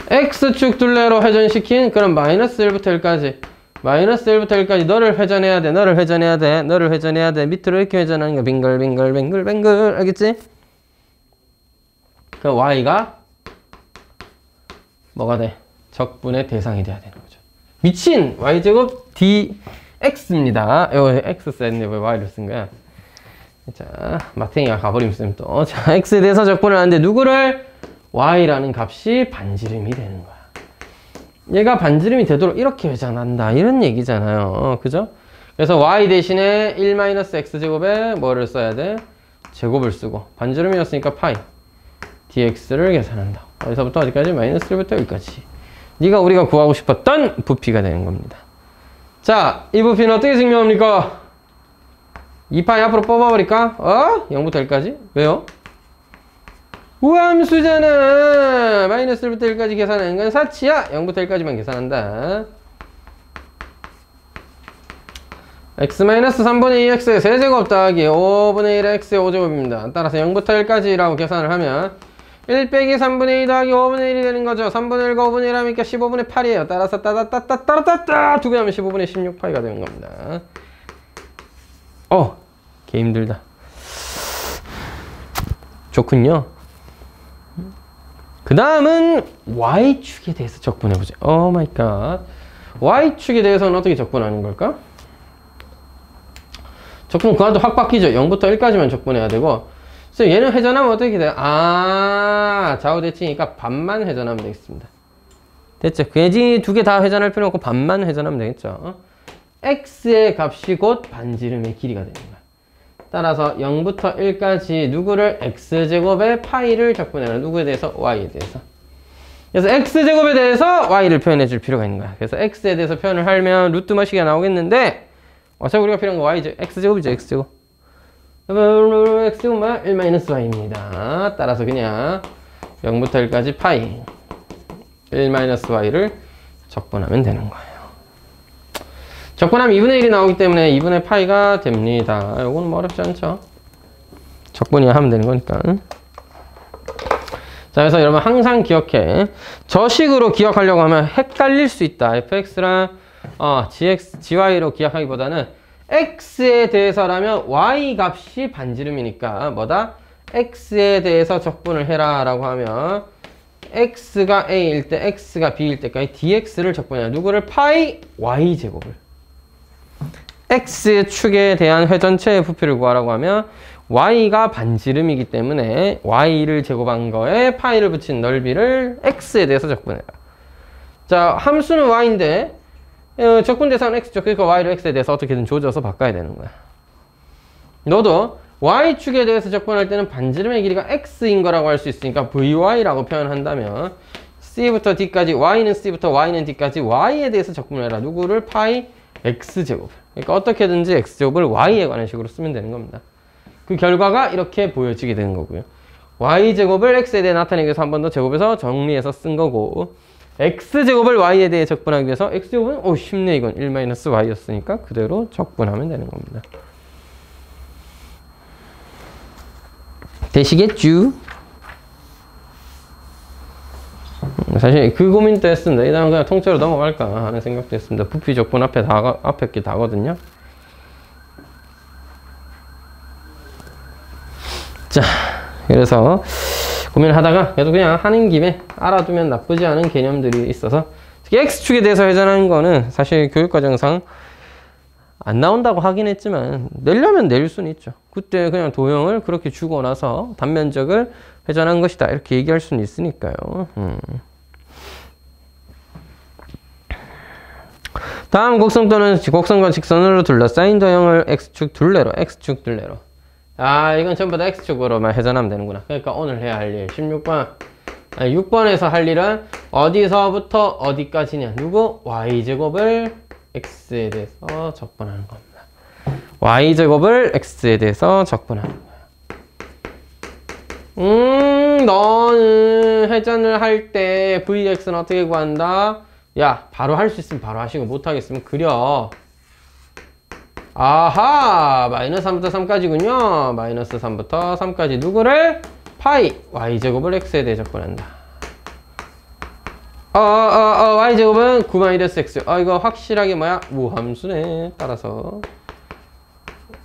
X축 둘레로 회전시킨 그럼 마이너스 1부터 1까지 마이너스 1부터 1까지 너를 회전해야 돼. 너를 회전해야 돼. 너를 회전해야 돼. 밑으로 이렇게 회전하는 거 빙글빙글 알겠지? 그럼 Y가 뭐가 돼? 적분의 대상이 돼야 되는 거죠. 미친! Y제곱 dx입니다. 이거 X 썼는데 왜 Y를 쓴 거야? 자, 마탱이가 가버리면 쌤 또. 자, X에 대해서 적분을 하는데 누구를? Y라는 값이 반지름이 되는 거야. 얘가 반지름이 되도록 이렇게 회전한다. 이런 얘기잖아요. 그죠? 그래서 Y 대신에 1-x제곱에 뭐를 써야 돼? 제곱을 쓰고 반지름이었으니까 파이 dx를 계산한다. 어디서부터 어디까지? 마이너스 1부터 여기까지. 네가 우리가 구하고 싶었던 부피가 되는 겁니다. 자, 이 부피는 어떻게 증명합니까? 2파이 앞으로 뽑아버릴까? 0부터 1까지? 왜요? 우함수잖아. 마이너스 1부터 1까지 계산하는 건 사치야. 0부터 1까지만 계산한다. x-3분의 2x의 세제곱 더하기 5분의 1의 x의 5제곱입니다. 따라서 0부터 1까지라고 계산을 하면 1 빼기 3분의 2 더하기 5분의 1이 되는 거죠. 3분의 1과 5분의 1 하니까 15분의 8이에요. 따라서 따따따따따따따 두 배 하면 15분의 16파이가 되는 겁니다. 개 힘들다. 좋군요. 그 다음은 Y축에 대해서 적분해보자. 오 마이 갓. Y축에 대해서는 어떻게 적분하는 걸까? 적분 그것도 확 바뀌죠. 0부터 1까지만 적분해야 되고. 그래서 얘는 회전하면 어떻게 돼요? 좌우대칭이니까 반만 회전하면 되겠습니다. 됐죠? 괜히 두 개 다 회전할 필요 없고 반만 회전하면 되겠죠. X의 값이 곧 반지름의 길이가 되는 거야. 따라서 0부터 1까지 누구를 X제곱에 파이를 적분해라. 누구에 대해서? Y에 대해서. 그래서 X제곱에 대해서 Y를 표현해 줄 필요가 있는 거야. 그래서 X에 대해서 표현을 하면 루트 머시기가 나오겠는데 어차피 우리가 필요한 거 Y죠. X제곱이죠. X제곱. X제곱만 1-Y입니다. 따라서 그냥 0부터 1까지 파이 1-Y를 적분하면 되는 거예요. 적분하면 2분의 1이 나오기 때문에 2분의 파이가 됩니다. 요거는 뭐 어렵지 않죠? 적분이야 하면 되는 거니까. 자, 그래서 여러분 항상 기억해. 저 식으로 기억하려고 하면 헷갈릴 수 있다. fx랑 gy로 기약하기보다는 x에 대해서라면 y 값이 반지름이니까 뭐다? x에 대해서 적분을 해라 라고 하면 x가 a일 때 x가 b일 때까지 dx를 적분해라. 누구를? 파이 y제곱을. x축에 대한 회전체의 부피를 구하라고 하면 y가 반지름이기 때문에 y를 제곱한 거에 파이를 붙인 넓이를 x에 대해서 적분해라. 자, 함수는 y인데 적분 대상은 x죠. 그러니까 y를 x에 대해서 어떻게든 조져서 바꿔야 되는 거야. 너도 y축에 대해서 적분할 때는 반지름의 길이가 x인 거라고 할 수 있으니까 vy라고 표현한다면 c부터 d까지 y는 c부터 y는 d까지 y에 대해서 적분을 해라. 누구를? 파이 x제곱. 그러니까 어떻게든지 x제곱을 y에 관한 식으로 쓰면 되는 겁니다. 그 결과가 이렇게 보여지게 되는 거고요. y제곱을 x에 대해 나타내기 위해서 한 번 더 제곱해서 정리해서 쓴 거고, x제곱을 y에 대해 적분하기 위해서 x제곱은 쉽네 이건 1-y였으니까 그대로 적분하면 되는 겁니다. 되시겠죠? 사실 그 고민도 했습니다. 이 다음 그냥 통째로 넘어갈까 하는 생각도 했습니다. 부피 적분 앞에 게 다거든요. 자, 그래서 고민을 하다가 그래도 그냥 하는 김에 알아두면 나쁘지 않은 개념들이 있어서, 특히 X축에 대해서 회전하는 거는 사실 교육과정상 안 나온다고 하긴 했지만 내려면 낼 수는 있죠. 그때 그냥 도형을 그렇게 주고 나서 단면적을 회전한 것이다 이렇게 얘기할 수는 있으니까요. 다음 곡선 또는 곡선과 직선으로 둘러싸인 도형을 X축 둘레로, X축 둘레로. 이건 전부 다 X축으로만 회전하면 되는구나. 그러니까 오늘 해야 할 일 16번 6번에서 할 일은 어디서부터 어디까지냐. 누구? Y제곱을 X에 대해서 적분하는 겁니다. Y제곱을 X에 대해서 적분하는 거야. 너는 회전을 할 때 VX는 어떻게 구한다? 야, 바로 할 수 있으면 바로 하시고 못하겠으면 그려. 아하! -3부터 3까지군요. -3부터 3까지 누구를? 파이 y제곱을 x에 대해 적분한다. y제곱은 9-x. 이거 확실하게 뭐야? 무함수네. 따라서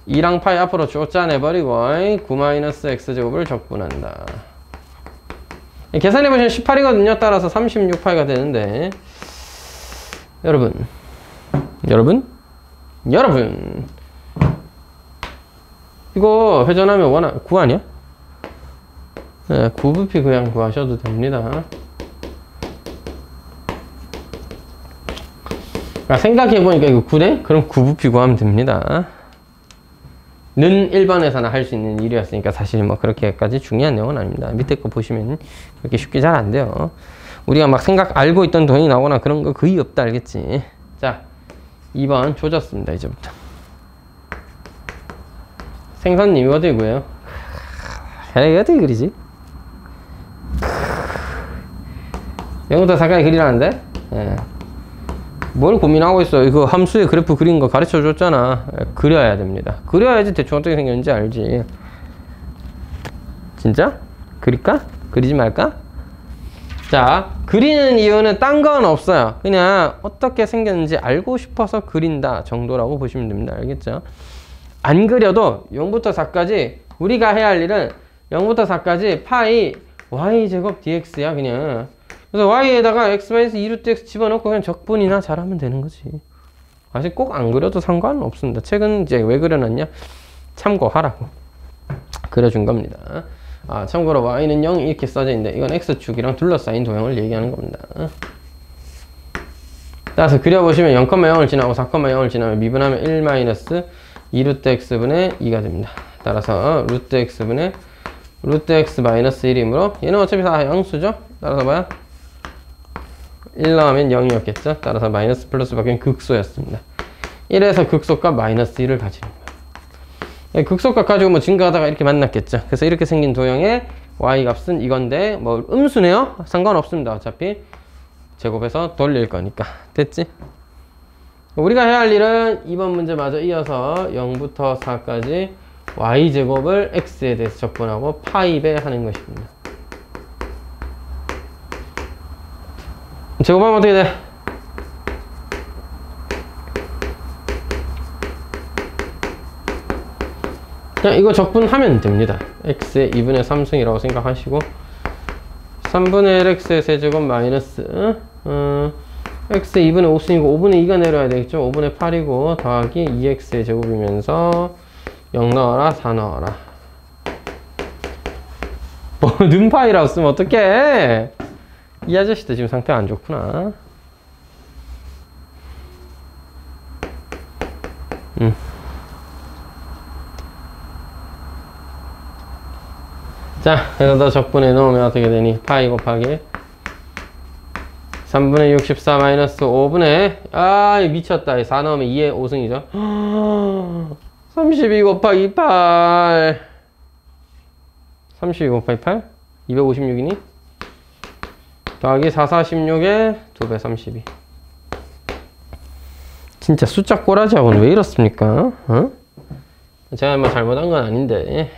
2랑 파이 앞으로 쫓아내버리고 9-x제곱을 적분한다. 계산해보시면 18이거든요. 따라서 36파이가 되는데, 여러분 이거 회전하면 9 아니야? 네, 9부피 그냥 구하셔도 됩니다. 생각해보니까 이거 9네? 그럼 9부피 구하면 됩니다. 는 1번에서나 할 수 있는 일이었으니까 사실 뭐 그렇게까지 중요한 내용은 아닙니다. 밑에 거 보시면 그렇게 쉽게 잘 안 돼요. 우리가 막 알고 있던 도형이 나오거나 그런 거 거의 없다, 알겠지? 자, 2번 조졌습니다. 이제부터 생선님 이거 어떻게 구해요? 이거 어떻게 그리지? 0부터 4까지 그리라는데? 예. 뭘 고민하고 있어? 이거 함수의 그래프 그린 거 가르쳐 줬잖아. 그려야 됩니다. 그려야지 대충 어떻게 생겼는지 알지. 진짜? 그릴까? 그리지 말까? 자, 그리는 이유는 딴 건 없어요. 그냥 어떻게 생겼는지 알고 싶어서 그린다 정도라고 보시면 됩니다. 알겠죠? 안 그려도 0부터 4까지 우리가 해야 할 일은 0부터 4까지 파이 y제곱 dx야 그냥. 그래서 y에다가 x-2루트 x 집어넣고 그냥 적분이나 잘하면 되는 거지. 사실 꼭 안 그려도 상관은 없습니다. 책은 이제 왜 그려놨냐? 참고하라고 그려준 겁니다. 참고로 y는 0 이렇게 써져 있는데 이건 x축이랑 둘러싸인 도형을 얘기하는 겁니다. 따라서 그려보시면 0,0을 지나고 4,0을 지나면 미분하면 1-2루트 x분의 2가 됩니다. 따라서 루트 x분의 루트 x 마이너스 1이므로 얘는 어차피 다 양수죠? 따라서 뭐야? 1 나오면 0이었겠죠? 따라서 마이너스 플러스 바뀌면 극소였습니다. 1에서 극소값 마이너스 1을 가지는 거예요. 극소값 가지고 뭐 증가하다가 이렇게 만났겠죠? 그래서 이렇게 생긴 도형의 y 값은 이건데 뭐 음수네요? 상관없습니다. 어차피 제곱해서 돌릴 거니까. 됐지? 우리가 해야 할 일은 2번 문제 마저 이어서 0부터 4까지 y제곱을 x에 대해서 적분하고 파이배 하는 것입니다. 제곱하면 어떻게 돼? 그냥 이거 적분하면 됩니다. x의 2분의 3승이라고 생각하시고 3분의 1 x의 세제곱 마이너스 x의 2분의 5승이고 5분의 2가 내려야 되겠죠. 5분의 8이고 더하기 2x의 제곱이면서 0 넣어라 4 넣어라. 뭐 눈파이라고 쓰면 어떡해. 이 아저씨도 지금 상태가 안 좋구나. 자, 여기다 적분해 놓으면 어떻게 되니? 파이 곱하기 3분의 64 마이너스 5분의 미쳤다. 4 넣으면 2의 5승이죠. 32 곱하기 8 32 곱하기 8 256이니? 더하기 4, 46에 2배 32. 진짜 숫자 꼬라지하고는 왜 이렇습니까? 어? 제가 뭐 잘못한 건 아닌데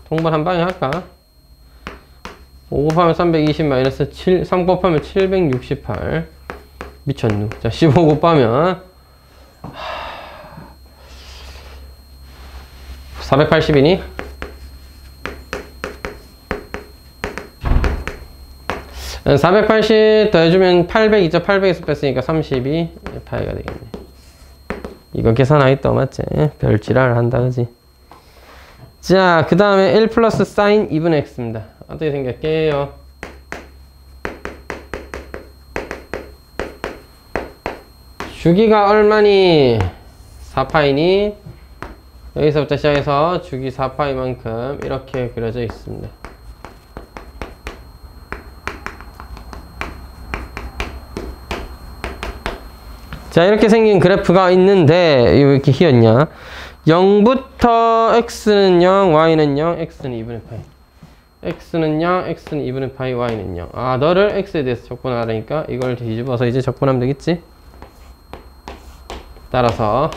통분 한 방에 할까? 5 곱하면 320 마이너스 7, 3 곱하면 768. 미쳤누. 자, 15 곱하면 480이니? 480 더해주면 800이죠. 800에서 뺐으니까 32 파이가 되겠네. 이거 계산하겠다 맞지? 별지랄 한다 그지? 자, 그 다음에 1 플러스 사인 2분의 x입니다. 어떻게 생겼게요? 주기가 얼마니? 4파이니? 여기서부터 시작해서 주기 4파이만큼 이렇게 그려져 있습니다. 자, 이렇게 생긴 그래프가 있는데 왜 이렇게 휘었냐? 0부터 x는 0, y는 0, x는 2분의 파이. x는 0, x는 2분의 파이, y는 0. 너를 x에 대해서 적분하라니까 이걸 뒤집어서 이제 적분하면 되겠지? 따라서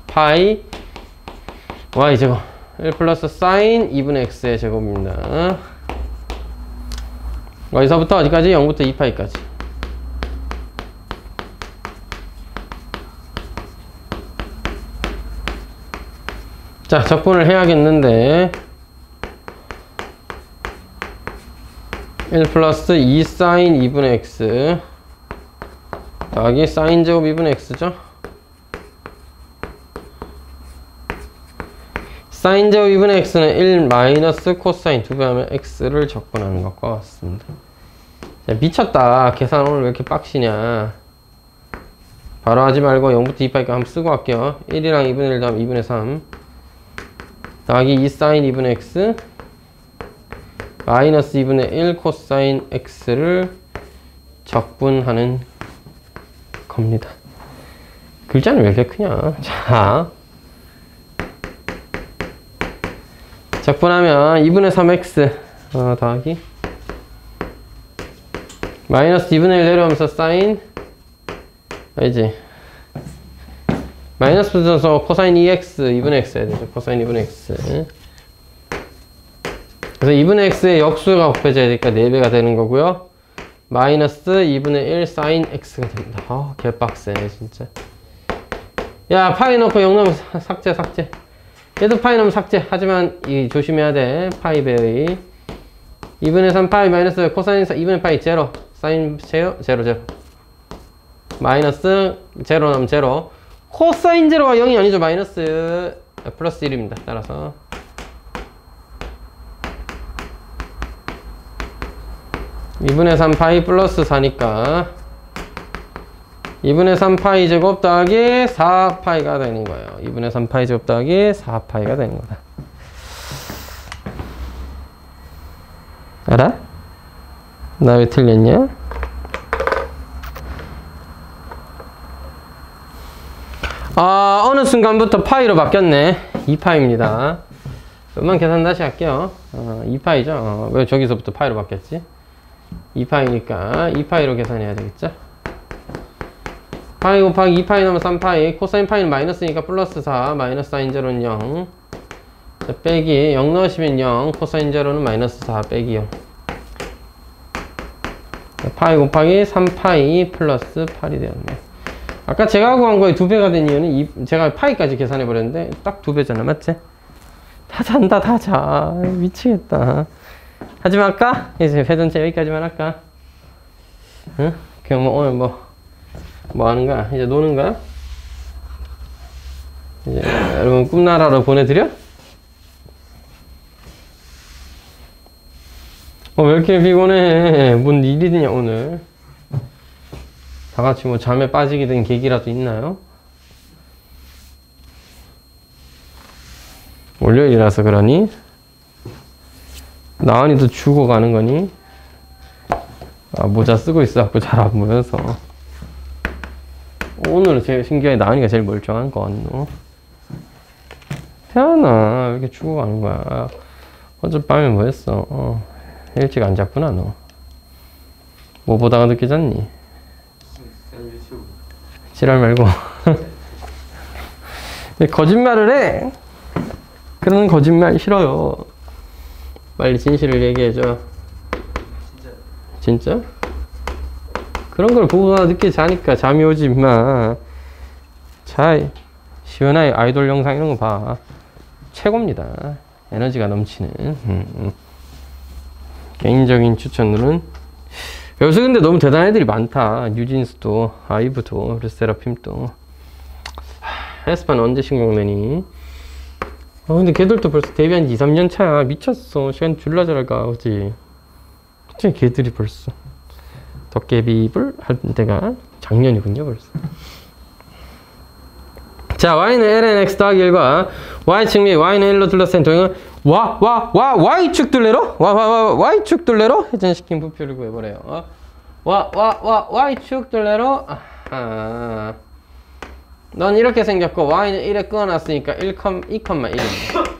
파이 y 제곱 1 플러스 사인 2분의 x의 제곱입니다. 어디서부터 어디까지? 0부터 2파이까지. 자, 적분을 해야겠는데 1 플러스 2 사인 2분의 x 더하기 사인 제곱 2분의 x죠. 사인 제곱 2분의 x는 1 마이너스 코사인 2배 하면 x를 적분하는 것과 같습니다. 자, 미쳤다. 계산 오늘 왜 이렇게 빡시냐. 바로 하지 말고 0부터 2파이까지 한번 쓰고 갈게요. 1이랑 2분의 1 다음 2분의 3 더하기 2 사인 2분의 x 마이너스 2분의 1 코사인 x를 적분하는 겁니다. 글자는 왜 이렇게 크냐. 자, 적분하면 2분의 3x 더하기 마이너스 2분의 1 내려오면서 사인 알지? 마이너스 붙여서 코사인 2x 2분의 x 해야 되죠. 코사인 2분의 x. 그래서 2분의 x의 역수가 곱해져야 되니까 4배가 되는 거고요. 마이너스 2분의 1 사인 x가 됩니다. 개빡세네 진짜. 야, 파이 넣고 0 넣으면 삭제. 얘도 파이 넣으면 삭제. 하지만 이 조심해야 돼. 파이 배의 2분의 3 파이 마이너스 코사인 2분의 파이 제로 사인 제로 마이너스 제로 넣으면 제로. 코사인 제로가 0이 아니죠. 마이너스 플러스 1입니다. 따라서 (2분의 3파이) 플러스 4니까 2분의 3파이 제곱 더하기 4파이가 되는 거예요. 2분의 3파이 제곱 더하기 4파이가 되는 거다. 알아? 나 왜 틀렸냐? 어느 순간부터 파이로 바뀌었네. 2파이입니다. 음만 계산 다시 할게요. 2파이죠. 왜 저기서부터 파이로 바뀌었지? 2파이니까 2파이로 계산해야 되겠죠? 파이 곱하기 2파이 넣으면 3파이. 코사인 파이는 마이너스니까 플러스 4. 마이너스 사인 제로는 0. 자, 빼기 0 넣으시면 0. 코사인 제로는 마이너스 4 빼기 0. 자, 파이 곱하기 3파이 플러스 8이 되었네. 아까 제가 구한 거에 2배가 된 이유는 제가 파이까지 계산해 버렸는데 딱 2배잖아. 맞지? 다 잔다, 다 자. 미치겠다. 하지 말까? 이제 회전체 여기까지만 할까? 응? 그럼 뭐 오늘 뭐 하는 거야? 이제 노는 거야? 이제 여러분 꿈나라로 보내드려? 왜 이렇게 피곤해? 뭔 일이냐 오늘? 다 같이 뭐 잠에 빠지게 된 계기라도 있나요? 월요일이라서 그러니? 나은이도 죽어가는 거니? 아, 모자 쓰고 있어갖고 잘 안 보여서. 오늘은 제일 신기하게 나은이가 제일 멀쩡한 거 같노? 태연아, 왜 이렇게 죽어가는 거야? 어젯밤에 뭐 했어? 일찍 안 잤구나, 너. 뭐 보다가 늦게 잤니? 지랄 말고. 거짓말을 해! 그런 거짓말 싫어요. 빨리 진실을 얘기해줘. 진짜? 그런 걸 보고나 늦게 자니까 잠이 오지, 임마. 자, 시원하게 아이돌 영상 이런 거 봐. 최고입니다. 에너지가 넘치는. 개인적인 추천으로는 여기서 근데 너무 대단한 애들이 많다. 뉴진스도, 아이브도, 르세라핌도. 에스파는 언제 신곡내니? 근데 걔들도 벌써 데뷔한 지 2, 3년 차야. 미쳤어. 시간 줄라 잘 가, 그치? 갑자기 걔들이 벌써 덕개비불 할 때가 작년이군요, 벌써. 자, y는 lnx 더하기 1과 y축 및 y는 1로 둘러싼 도형은 y축 둘레로? y축 둘레로 회전시킨 부표를 구해보래요. y축 둘레로. 넌 이렇게 생겼고 y는 1에 끊어놨으니까 2,1입니다.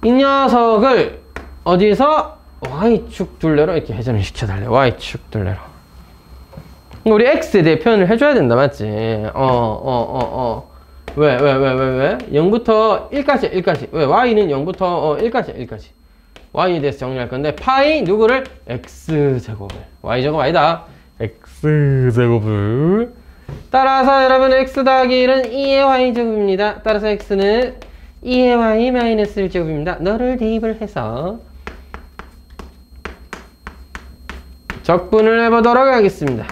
이 녀석을 어디서 y축 둘레로 이렇게 회전을 시켜달래. y축 둘레로. 우리 x에 대해 표현을 해줘야 된다, 맞지? 왜? 0부터 1까지, 1까지. 왜? y는 0부터 1까지. y에 대해서 정리할 건데, 파이 누구를? x제곱을. y제곱 아니다. x제곱을. 따라서 여러분 x 더하기 1은 2의 y제곱입니다. 따라서 x는 2의 y 마이너스 1제곱입니다. 너를 대입을 해서 적분을 해보도록 하겠습니다.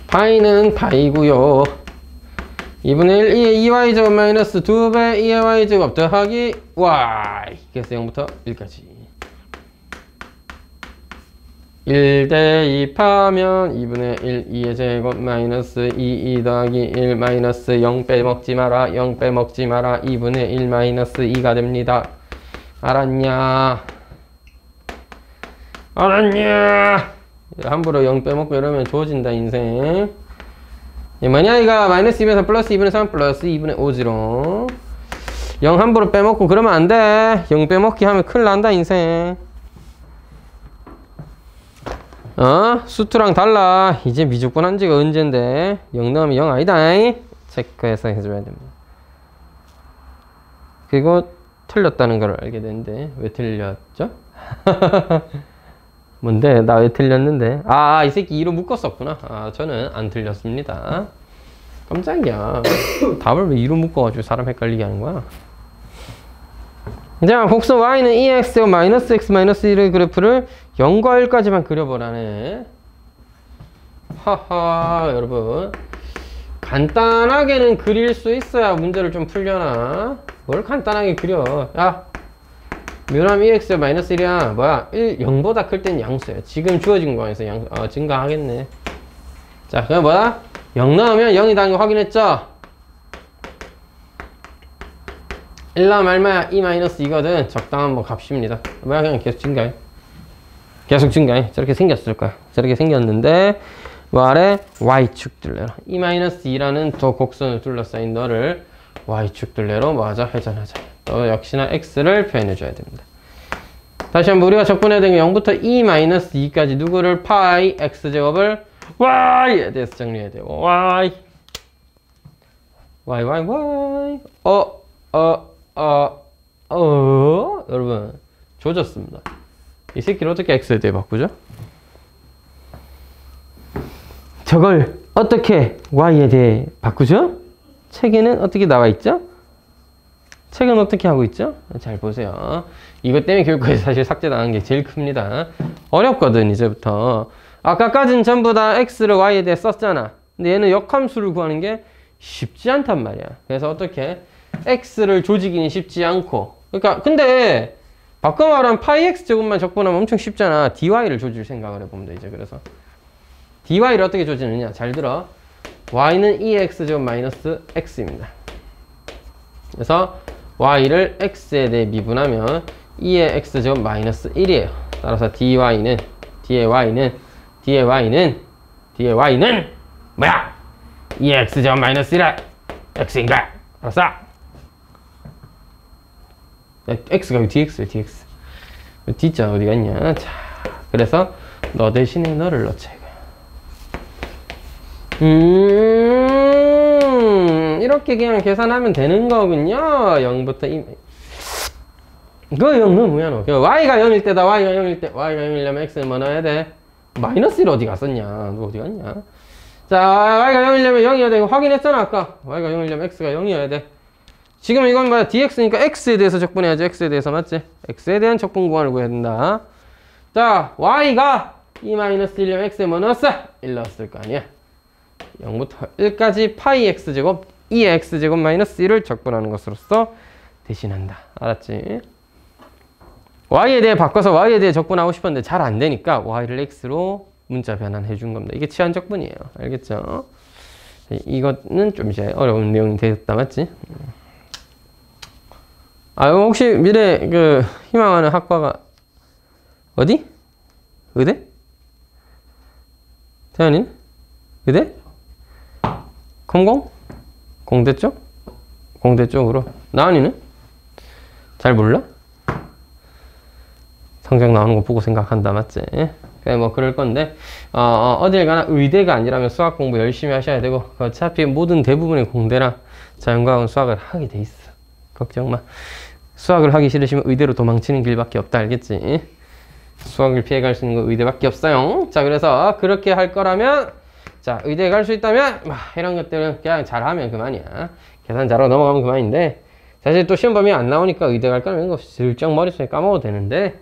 파이는 파이고요. 2분의 1, 2의 2y제곱 마이너스 2배 2의 y제곱 더하기 y. 그래서 0부터 1까지. 1 대입하면 2분의 1, 2의 제곱 마이너스 2 더하기 1 마이너스 0 빼먹지 마라. 0 빼먹지 마라. 2분의 1 마이너스 2가 됩니다. 알았냐? 함부로 0 빼먹고 이러면 좋아진다, 인생. 뭐냐, 이거? 마이너스 2에서 플러스 2분의 3 플러스 2분의 5지롱. 0 함부로 빼먹고 그러면 안 돼. 0 빼먹기 하면 큰일 난다, 인생. 수투랑 달라. 이제 미적분 한 지가 언젠데. 0 넣으면 0 아니다. 체크해서 해줘야 됩니다. 그리고 틀렸다는 걸 알게 되는데 왜 틀렸죠? 뭔데? 나 왜 틀렸는데? 이 새끼 2로 묶었었구나. 저는 안 틀렸습니다. 깜짝이야. 답을 왜 2로 묶어가지고 사람 헷갈리게 하는 거야? 자, 곡선 y는 2x와 마이너스 x 마이너스 1의 그래프를 0과 1까지만 그려보라네. 하하, 여러분. 간단하게는 그릴 수 있어야 문제를 좀 풀려나? 뭘 간단하게 그려? 야, 묘남 2x 마이너스 1이야. 뭐야? 0보다 클 땐 양수야. 지금 주어진 거에서 증가하겠네. 자, 그럼 뭐야? 0 넣으면 0이다는 거 확인했죠? 1 넣으면 얼마야? 2 마이너스 2거든. 적당한 뭐 값입니다. 뭐야? 그냥 계속 증가해. 계속 증가해. 저렇게 생겼을 거야. 저렇게 생겼는데 뭐 아래? y축 둘레로 2 마이너스 2라는 더 곡선을 둘러싸인 너를 y축 둘레로 뭐 하자? 회전하자. 또 역시나 x를 표현해줘야 됩니다. 다시 한번 우리가 적분해야 되는 게 0부터 2 마이너스 2까지 누구를? 파이 x제곱을 y에 대해서 정리해야 돼요. y 여러분 조졌습니다. 이 새끼를 어떻게 x에 대해 바꾸죠? 저걸 어떻게 y에 대해 바꾸죠? 책에는 어떻게 나와 있죠? 책은 어떻게 하고 있죠? 잘 보세요. 이것 때문에 교육과에서 사실 삭제당한 게 제일 큽니다. 어렵거든, 이제부터. 아까까지는 전부 다 x를 y에 대해 썼잖아. 근데 얘는 역함수를 구하는 게 쉽지 않단 말이야. 그래서 어떻게 x를 조지기는 쉽지 않고. 그러니까 근데 바꿔 말하면 파이 x 제곱만 적분하면 엄청 쉽잖아. dy를 조질 생각을 해보면 돼, 이제. 그래서 dy를 어떻게 조지느냐? 잘 들어. y는 2x 제곱 마이너스 x입니다. 그래서 y를 x에 대해 미분하면 2의 x제곱 마이너스 1이에요. 따라서 dy는 뭐야? 2의 x제곱 마이너스 1은 x인가? 알았어? x가 여기 dx야, dx. d자 어디 갔냐? 자, 그래서 너 대신에 너를 넣자, 이거. 이렇게 그냥 계산하면 되는 거군요. 0부터 2. 그거 0 너무야, 너. y가 0일 때다, y가 0이려면 x는 뭐 넣어야 돼? 마이너스 1 어디 갔었냐? 너 어디 갔냐? 자, y가 0이려면 0이어야 돼. 이거 확인했잖아, 아까. y가 0이려면 x가 0이어야 돼. 지금 이건 뭐야? dx니까 x에 대해서 적분해야지. x에 대해서, 맞지? x에 대한 적분 구간을 구해야 된다. 자, y가 2-1이려면 x에 뭐 넣었어? 1 넣었을 거 아니야. 0부터 1까지 파이 x제곱 2의 x제곱 마이너스 1을 적분하는 것으로서 대신한다. 알았지? y에 대해 바꿔서 y에 대해 적분하고 싶었는데 잘 안 되니까 y를 x로 문자 변환해 준 겁니다. 이게 치환 적분이에요. 알겠죠? 이거는 좀 이제 어려운 내용이 되었다, 맞지? 아, 혹시 미래 희망하는 학과가 어디? 의대? 태연이는? 의대? 컴공? 공대 쪽? 공대 쪽으로. 나은이는? 잘 몰라? 성적 나오는 거 보고 생각한다, 맞지? 그래, 뭐 그럴 건데 어딜 가나 의대가 아니라면 수학 공부 열심히 하셔야 되고 어차피 모든 대부분의 공대나 자연과학은 수학을 하게 돼 있어. 걱정 마. 수학을 하기 싫으시면 의대로 도망치는 길밖에 없다, 알겠지? 수학을 피해갈 수 있는 건 의대밖에 없어요. 자, 그래서 그렇게 할 거라면 자, 의대에 갈 수 있다면 이런 것들은 그냥 잘하면 그만이야. 계산 잘하고 넘어가면 그만인데 사실 또 시험 범위 안 나오니까 의대 갈 거면 이거 슬쩍 머릿속에 까먹어도 되는데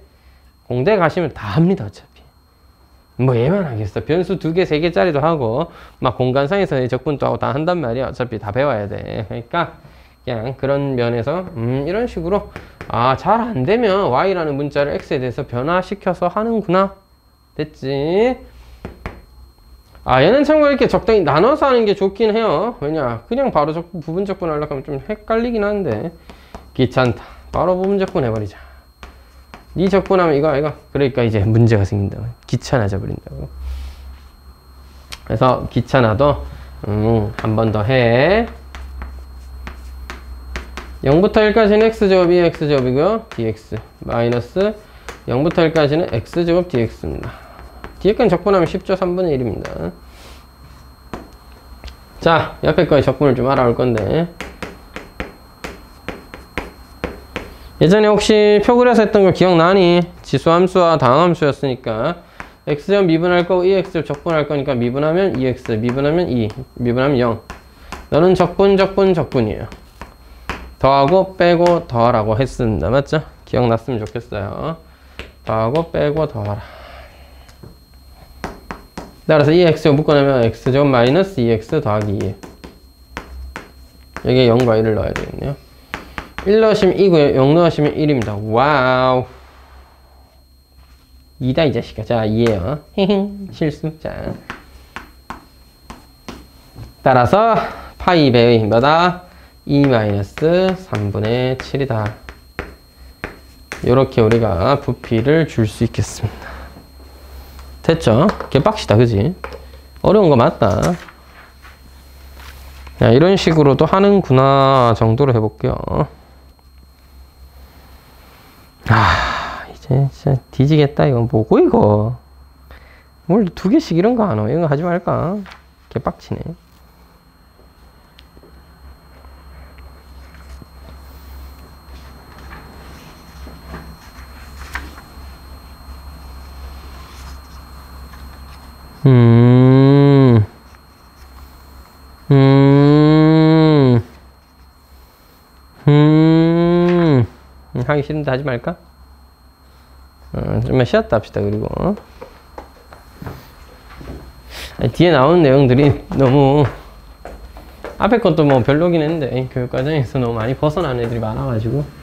공대 가시면 다 합니다, 어차피. 뭐 얘만 하겠어. 변수 2개, 3개짜리도 하고 막 공간상에서 적분도 하고 다 한단 말이야. 어차피 다 배워야 돼. 그러니까 그냥 그런 면에서 이런 식으로 잘 안 되면 y라는 문자를 x에 대해서 변화시켜서 하는구나. 됐지? 얘는 참고로 이렇게 적당히 나눠서 하는 게 좋긴 해요. 왜냐? 그냥 바로 부분 적분 하려고 하면 좀 헷갈리긴 하는데 귀찮다. 바로 부분 적분 해버리자. 니 적분하면 이거 그러니까 이제 문제가 생긴다. 귀찮아져 버린다고. 그래서 귀찮아도 한 번 더 해. 0부터 1까지는 x제곱이 x제곱이고요. dx 마이너스 0부터 1까지는 x제곱 dx입니다. 뒤에까지 적분하면 쉽죠. 3분의 1입니다. 자, 옆에 거에 적분을 좀 알아올 건데 예전에 혹시 표 그려서 했던 거 기억나니? 지수함수와 다항함수였으니까 x제곱 미분할 거고 2x를 적분할 거니까 미분하면 2x, 미분하면 2, 미분하면 0. 너는 적분이에요. 더하고 빼고 더하라고 했습니다. 맞죠? 기억났으면 좋겠어요. 더하고 빼고 더하라. 따라서 2x제곱 묶어내면 x제곱 마이너스 2x 더하기 2. 여기에 0과 1을 넣어야 되겠네요. 1 넣으시면 2고요. 0 넣으시면 1입니다. 와우. 2다, 이 자식아. 자, 2에요. 실수. 자. 따라서 파이 배의 뭐다? 2-3분의 7이다. 요렇게 우리가 부피를 줄 수 있겠습니다. 됐죠? 개빡시다, 그지? 어려운 거 맞다. 야, 이런 식으로도 하는구나 정도로 해볼게요. 이제 진짜 뒤지겠다. 이건 뭐고, 이거? 뭘 2개씩 이런 거 하노? 이런 거 하지 말까? 개빡치네. 하기 싫은데 하지 말까? 좀만 쉬었다 합시다. 그리고 아니, 뒤에 나오는 내용들이 너무 앞에 것도 뭐 별로긴 했는데 교육과정에서 너무 많이 벗어난 애들이 많아가지고